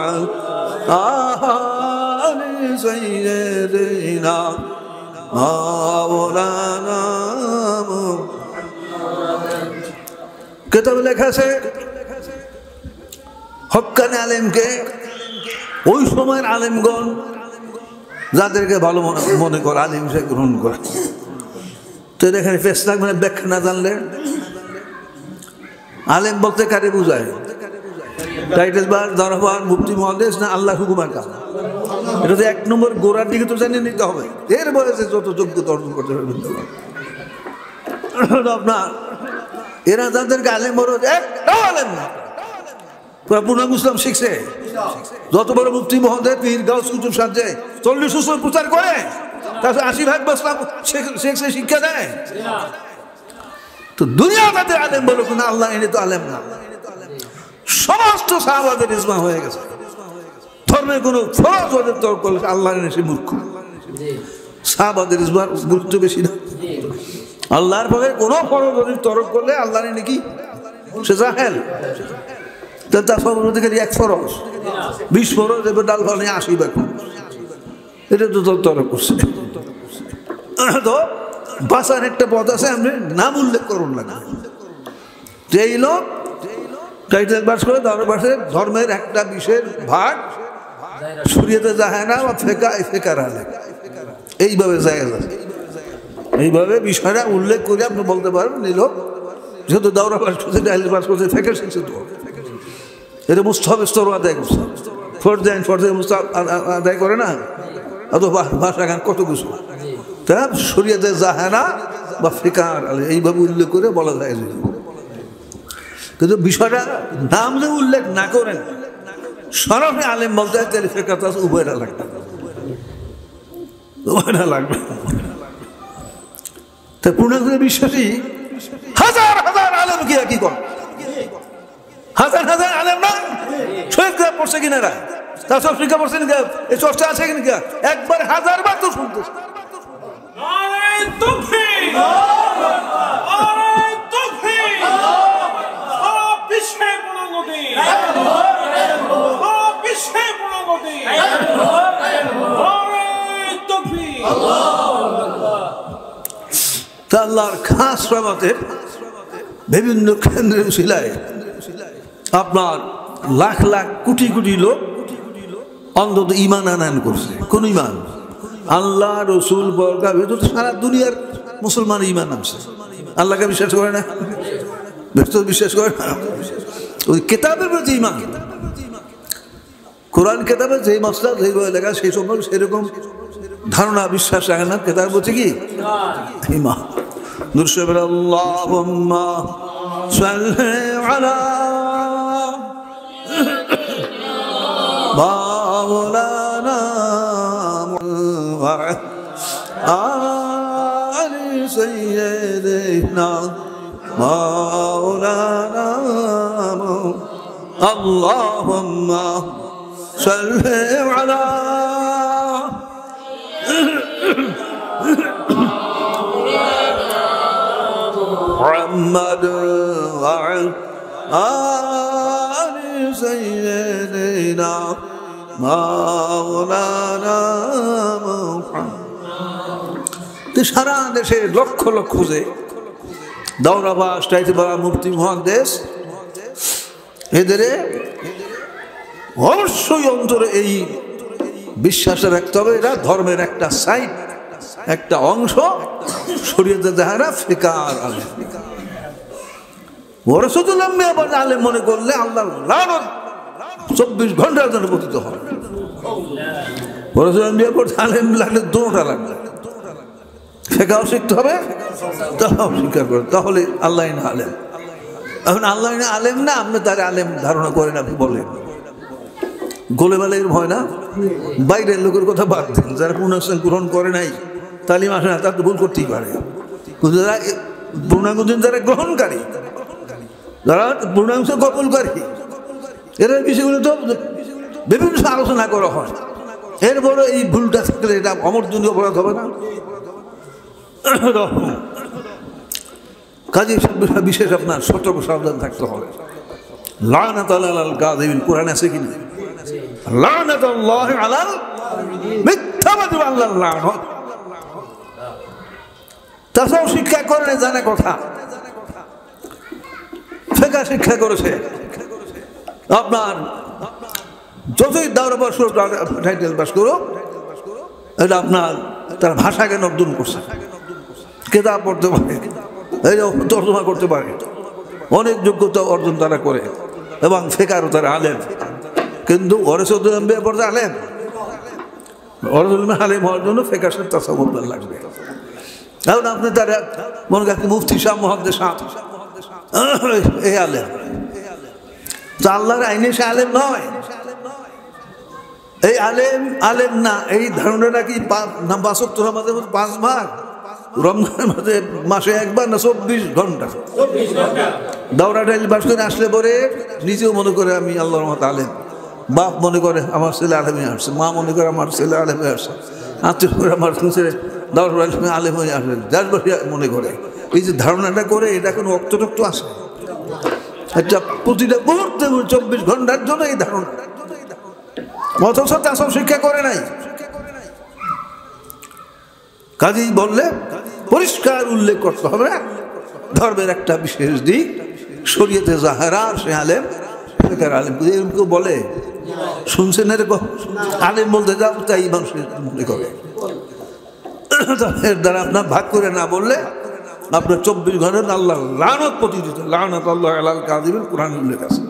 আলি সাইয়্যিদিনা মাওলানা। কিতাবে লেখা আছে হক্কানি আলেমকে ওই সময়ের আলেমগণ যাদেরকে ভালো মনে করে আলেম সে গ্রহণ করে। তো এখানে ফেসলাক মানে ব্যাখ্যা না জানলে আলেম বলতে কারে বুঝায়? টাইটেল বার দরবার মুফতি মুহাদ্দিস না আল্লাহ হুকুমার কাজ? এটা তো এক নম্বর গোড়ার দিকে তো জানিয়ে নিতে হবে। এর বয়সে যত যোগ্যতা অর্জন করতে পারবেন আপনার এরা যাদেরকে আলেম বড় একটাও আলেম না, পূর্ণাঙ্গ ইসলাম শিখছে। যত বড় মুফতি মহোদয় পীর গাউস কুতুব সাজে 40 বছর প্রচার করে, তারপর 80 ভাগ ইসলাম শিখছে, শিক্ষা দেয়। তো দুনিয়া তাদের আলেম বলো কিন্তু আল্লাহ এনে তো আলেম না। সমস্ত সাহাবাদের ইজমা হয়ে গেছে ধর্মের কোনো ফরজ ওদের তর্ক করলে আল্লাহ এনে সে মূর্খ। সাহাবাদের ইজমার গুরুত্ব বেশি না। আল্লাহর পক্ষে কোনো ফরজ ওদের তর্ক করলে আল্লাহ এনে কি সে জাহেল। তার সর্বদিকে 1 ফরজ 20 ফরজ এবার ডাল ফল নিয়ে 80 ভাগ এটা তো তর্ক করছে। তো বাসার একটা পথ আছে, আপনি নাম উল্লেখ করুন লাগে যে এই লোক টাইটেল বাস করে ধর্মের একটা বিশেষ ভাগ শরীয়তে যায় না বা ফেকার আলে এইভাবে যায়। এইভাবে বিষয়টা উল্লেখ করে আপনি বলতে পারবেন এই লোক যেহেতু দাওরা বাস করছে, টাইটেল বাস করছে, ফেকার শিখছে, তো এটা মুস্তাহাব স্তর আদায় করছে। ফরজ আদায় করে না, অত ভাষা গান কত কিছু তা শরীয়তে জাহেরা বা ফিকার এইভাবে উল্লেখ করে বলা যায়। কিন্তু বিষয়টা নাম যে উল্লেখ না করেন সরাসরি আলেম বলতে হয় তাহলে ফেকার উভয়টা লাগবে, উভয়টা লাগবে। তা পূর্ণাঙ্গ বিশ্বাসী হাজার হাজার আলেম কি একই কর, হাজার হাজার আলেম না শহীদ পড়ছে কিনা রা তার সব শিক্ষা পড়ছেন এই চর্চা আছে কিনা একবার 1000 বার তো শুনতে। আল্লাহর খাস রহমতে বিভিন্ন কেন্দ্রের উসিলায় আপনার লাখ লাখ কোটি কোটি লোক অন্তত ঈমান আনয়ন করছে। কোন ঈমান? আল্লাহ রসুল বরকা ভেতর সারা দুনিয়ার মুসলমান ঈমান আনছে। আল্লাহকে বিশ্বাস করে না, ভেতর বিশ্বাস করে না, ওই কেতাবের প্রতি ঈমান। কোরআন কেতাবে যেই মসলা যেই বই লেখা সেই সম্পর্কে সেরকম ধারণা বিশ্বাস রাখে না। কেতাব বলছে কি ঈমান। দুরশবের আল্লাহুম্মা সাল্লি আলা মাওলানা আলি সাইয়্যিদিনা মাওলানা আল্লাহুম্মা সাল্লি আলা মুহাম্মদ ওয়া আলি সাইয়্যিদিনা মাওলানা মুহাম্মদ। সারা দেশে লক্ষ লক্ষ খুঁজে দাওরাবাস টাইটেলবালা মুফতি মুহাদ্দিস এদের অবশ্যই অন্তরে এই বিশ্বাসে রাখতে হবে এরা ধর্মের একটা সাইড, একটা অংশ, শরীয়তে যাহারা ফিকার আলেম। ওয়ারাসাতুল আম্বিয়া বা আলেম মনে করলে আল্লাহর লানত 24 ঘন্টার জন্য পতিত হয়। ওয়ারাসাতুল আম্বিয়া পর আলেম লাগলে দুটোটা লাগবে, ফিকাও শিখতে হবে, তাও স্বীকার করে, তাহলে আল্লাহ না আলেম। এখন আল্লাহ না আলেম না, আপনি তার আলেম ধারণা করেন, আপনি বলেন গোলেমালের ভয় না, বাইরের লোকের কথা বাদ দেন। যারা পূর্ণাঙ্গ গ্রহণ করে নাই, তালিম আসে না, তার তো ভুল করতেই পারে। কিন্তু যারা পূর্ণাঙ্গ যারা গ্রহণকারী, যারা পূর্ণাংশ কবুলকারী, এরা বিষয়গুলো তো বিভিন্ন আলোচনা করা হয়। এরপরে এই ভুলটা থাকলে এটা অমর্জনীয় অপরাধ হবে না? কাজে বিশেষ আপনার সতর্ক সাবধান থাকতে হবে। লানাত আলাল কাযিবিন, কোরআনে আছে কিনা? লানাতুল্লাহি আলাল মিথ্যাবাদী, আল্লাহর লানত। তাছাড়াও শিক্ষা করে জানে কথা, ফিকহ শিক্ষা করেছে, আপনার যতই দাওরা পাস করো, টাইটেল পাস করো, এটা আপনার তার ভাষা জ্ঞান অর্জন করছে, কেতাব পড়তে পারে, এই তর্জমা করতে পারে, অনেক যোগ্যতা অর্জন তারা করে, এবং ফিকহও তারা আলেম। কিন্তু ওরসুল আম্বিয়া পড়তে আলেম, ওরসুল আলেম হওয়ার জন্য ফিকহ তাসাউফ লাগবে। এখন আপনি তারা মনে করেন মুফতি শাহ মুহাদ্দিস শাহ এই আলেম, তো আল্লাহর আইনে সে আলেম নয়। এই আলেম আলেম না, এই ধারণাটা কি 5 ভাগ, রমজানের মাসে একবার না 24 ঘন্টা দাওরা ডাইল বাস করে আসলে পরে নিজেও মনে করে আমি আল্লাহর রহমত আলেম, বাপ মনে করে আমার ছেলে আলেমে আসছে, মা মনে করে আমার ছেলে আলেমে আসছে, আত্মীয় করে আমার ছেলে দাওরা আলেম হয়ে আসবে, যার মনে করে। এই যে ধারণাটা করে, এটা কোনো রক্ত আসে, এটা প্রতিটা মুহূর্তে 24 ঘন্টার জন্য এই ধারণা, অথচ তা সব শিক্ষা করে নাই। কাজেই বললে পরিষ্কার উল্লেখ করতে হবে ধর্মের একটা বিশেষ দিক, শরীয়তে জাহেরা, সে আলেম, ফিকহের আলেম। এরকম বলে শুনছেন এরকম আলেম বলতে যাও, তাই মানুষের মনে করে। এর দ্বারা আপনার ভাগ করে না বললে আপনার 24 ঘন্টার আল্লাহ লানত প্রতিষ্ঠিত, লানত আল্লাহ আলাল কাযিবিন, কোরআন উল্লেখ আছে।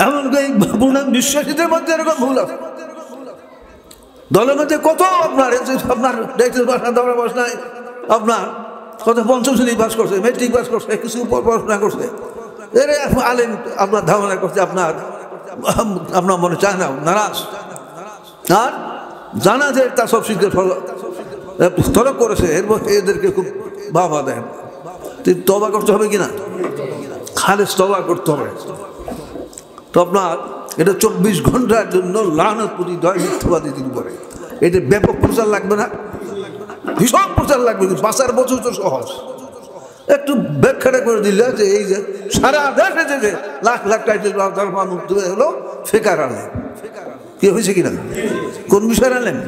এমনকি পূর্ণাঙ্গ বিশ্বাসীদের মধ্যে এরকম ভুল আছে। দলের মধ্যে কত আপনার দৌড়া বাস নাই, আপনার কত 5ম শ্রেণী পাস করছে, মেট্রিক পাস করছে, কিছু পড়াশোনা করছে, এর আলেম আপনার ধারণা করছে, আপনার মনে চায় না, নারাজ। আর জানা যে তা সব শিখে তরক করেছে, এদেরকে খুব বাবা দেন। তওবা করতে হবে কিনা? খালেস তওবা করতে হবে। তো আপনার এটা 24 ঘন্টার জন্য লানত প্রতিদয় মিথ্যাবাদীদের উপরে, এটা ব্যাপক প্রচার লাগবে না? ভীষণ প্রচার লাগবে। বাঁচার বছর তো সহজ, একটু ব্যাখ্যাটা করে দিলে যে এই যে সারা দেশে যে লাখ লাখ টাইটেল হলো ফিকহের আলেম, কি হয়েছে কিনা? কোন বিষয়ের আলেম?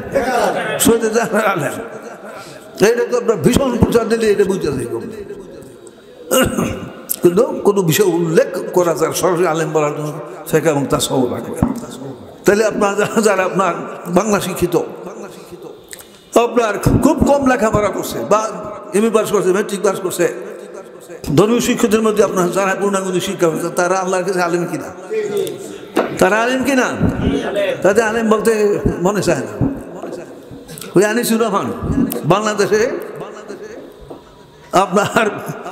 সৈয়দ জাহর আলেম। এটা তো আপনার ভীষণ প্রচার দিলে এটা বুঝতে যাবে, কিন্তু কোনো বিষয় উল্লেখ করা যায় সরাসরি আলেম বলার জন্য ফিকহ এবং তাসাউফ লাগবে। তাহলে আপনার যারা আপনার বাংলা শিক্ষিত, আপনার খুব কম লেখাপড়া করছে বা এমএ পাস করছে, মেট্রিক পাস করছে, ধর্মীয় শিক্ষকদের মধ্যে আপনার যারা পূর্ণাঙ্গ শিক্ষা হয়েছে, তারা আল্লাহর কাছে আলেম কিনা? তারা আলেম কিনা? তাদের আলেম বলতে মনে চায় না। ওই আনিসুর রহমান বাংলাদেশে আপনার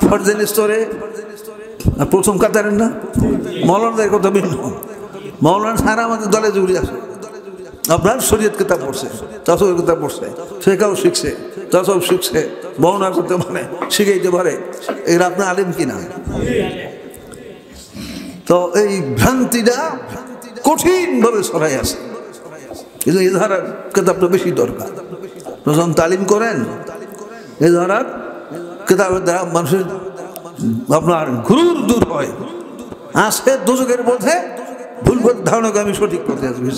ফরজেন স্তরে প্রথম কাতারের না, মৌলানাদের কথা ভিন্ন। মৌলানা সারা আমাদের দলে জুড়ে আছে, আপনার শরীয়ত কিতাব পড়ছে, তাসাউফ কিতাব পড়ছে, ফিকহও শিখছে, তাসাউফ শিখছে, বর্ণনা করতে পারে, শিখাইতে পারে, এরা আপনার আলেম কিনা? তো এই ভ্রান্তিটা কঠিনভাবে ছড়াই আছে, কিন্তু এ ধারার কিতাবটা বেশি দরকার। যখন তালিম করেন এ ধারার কিতাবের দ্বারা মানুষের আপনার গুরুর দূর হয়, আসে দোজখের মধ্যে ভুল ধারণাকে আমি সঠিক পথে আসবে।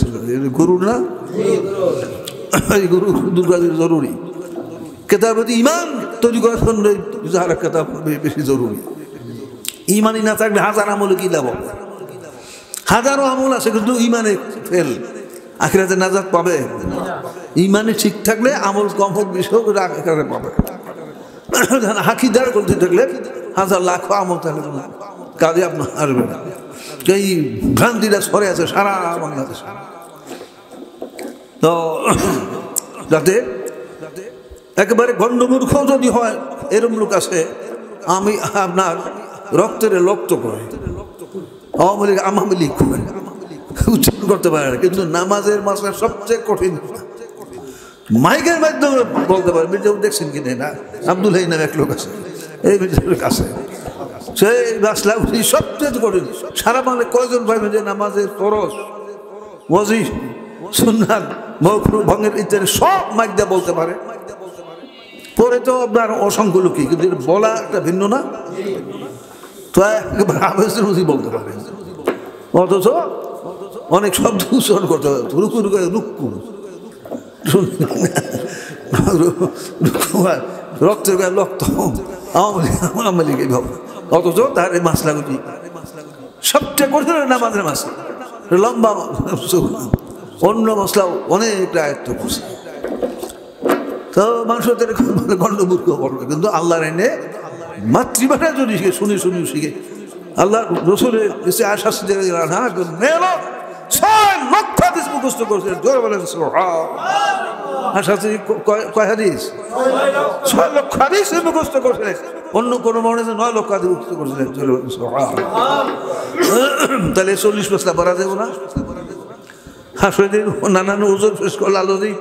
গুরু না, এই গুরু দূর করা জরুরি। কিতাবের ইমান তৈরি করার জন্য যারা কিতাব বেশি জরুরি। ইমানই না থাকলে হাজার আমলে কি লাভ? হাজারো আমল আছে কিন্তু ইমানে ফেল, আখিরাতে নাজাত পাবে? ইমানে ঠিক থাকলে আমল কম হোক বেশি হোক আখিরাতে পাবে। হাকিদার করতে থাকলে হাজার লাখ আমল থাকলে কাজে আপনার আসবে না। এই ভ্রান্তিটা ছড়ে আছে সারা বাংলাদেশে। তো যাতে একেবারে গণ্ডমূর্খ যদি হয় এরকম লোক আছে, আমি আপনার রক্তের রক্ত করে আওয়ামী লীগ আওয়ামী লীগ উচ্চারণ করতে পারে না, কিন্তু নামাজের মাসে সবচেয়ে কঠিন মাইকের মাধ্যমে বলতে পারে। মির্জাপুর দেখছেন কিনা? না, আব্দুল হাই নামে এক লোক আছে, এই মির্জাপুরের কাছে, সেই মাসলা সবচেয়ে কঠিন। সারা বাংলায় কয়জন পাইবেন যে নামাজের ফরজ ওয়াজিব সুন্নাত মাকরুহ ভঙ্গের ইত্যাদি সব মাইক দিয়ে বলতে পারে, পরে তো আপনার অসংখ্য লোকই, কিন্তু বলা একটা ভিন্ন না, তো একবার আবেশের মধ্যেই বলতে পারে, অথচ অনেক শব্দ উচ্চারণ করতে হবে, রুকু রুকু রুকু রক্তের গায়ে রক্ত, আওয়ামী লীগ এইভাবে, অথচ তার এই মাসলাগুলি সবচেয়ে কঠিন নামাজের মাসলা, লম্বা অন্য মশলাও অনেকটা আয়ত্ত করছে, তো মানুষ গণ্ডমূর্খ বলবে, কিন্তু আল্লাহর এনে মাতৃভাষা যদি শিখে শুনে শুনে শিখে আল্লাহ রসুলের এসে আশ্বাস হ্যাঁ 6 লক্ষ হাদিস মুখস্থ করেছে, জোরে বলেন কয় হাদিস? 6 লক্ষ হাদিস মুখস্থ করেছিলেন, অন্য কোনো মনে 9 লক্ষ হাদিস মুখস্থ করেছিলেন, জোরে বলেন তাহলে 40 মাসলা পড়া যাবো না? হাসপাতাল নানান ওজন ফেস করলে আলোদি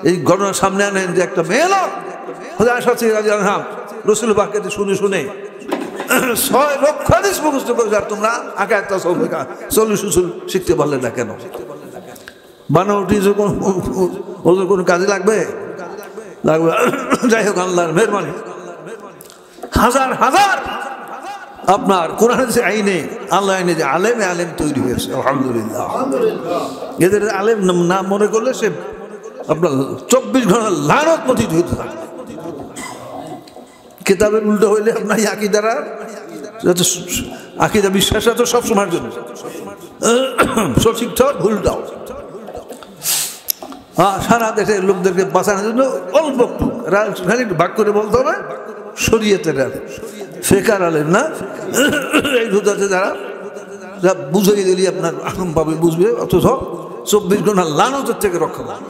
এই ঘটনার সামনে আনেন যে একটা মেয়ে লোক রসুল বাক্যতে শুনে শুনে 6 লক্ষ হাদিস মুখস্থ করেছে, আর তোমরা আঁকা একটা চল্লিশ উসুল শিখতে পারলে না কেন? বানাউটি যখন ওদের কোনো কাজে লাগবে লাগবে, যাই হোক আল্লাহর মেহরবানি হাজার হাজার আপনার কোরআন আইনে আল্লাহ আইনে যে আলেমে আলেম তৈরি হয়েছে, আলহামদুলিল্লাহ। এদের আলেম না মনে করলে সে আপনার 24 ঘন্টা লানত পতিত হইতে থাকে, কিতাবের উল্টো হইলে আপনার আকিদারা আকিদা বিশ্বাসটা তো সবসময়ের জন্য সঠিক ঠক ভুলটাও, সারা দেশের লোকদেরকে বাঁচানোর জন্য অল্প একটু ভাগ করে বলতে হবে শরীয়তের ফেকার আলেম না, এই হুদাতে যারা বুঝিয়ে দিলি আপনার আহমভাবে বুঝবে, অথচ 24 ঘন্টা লানতের থেকে রক্ষা পাবে।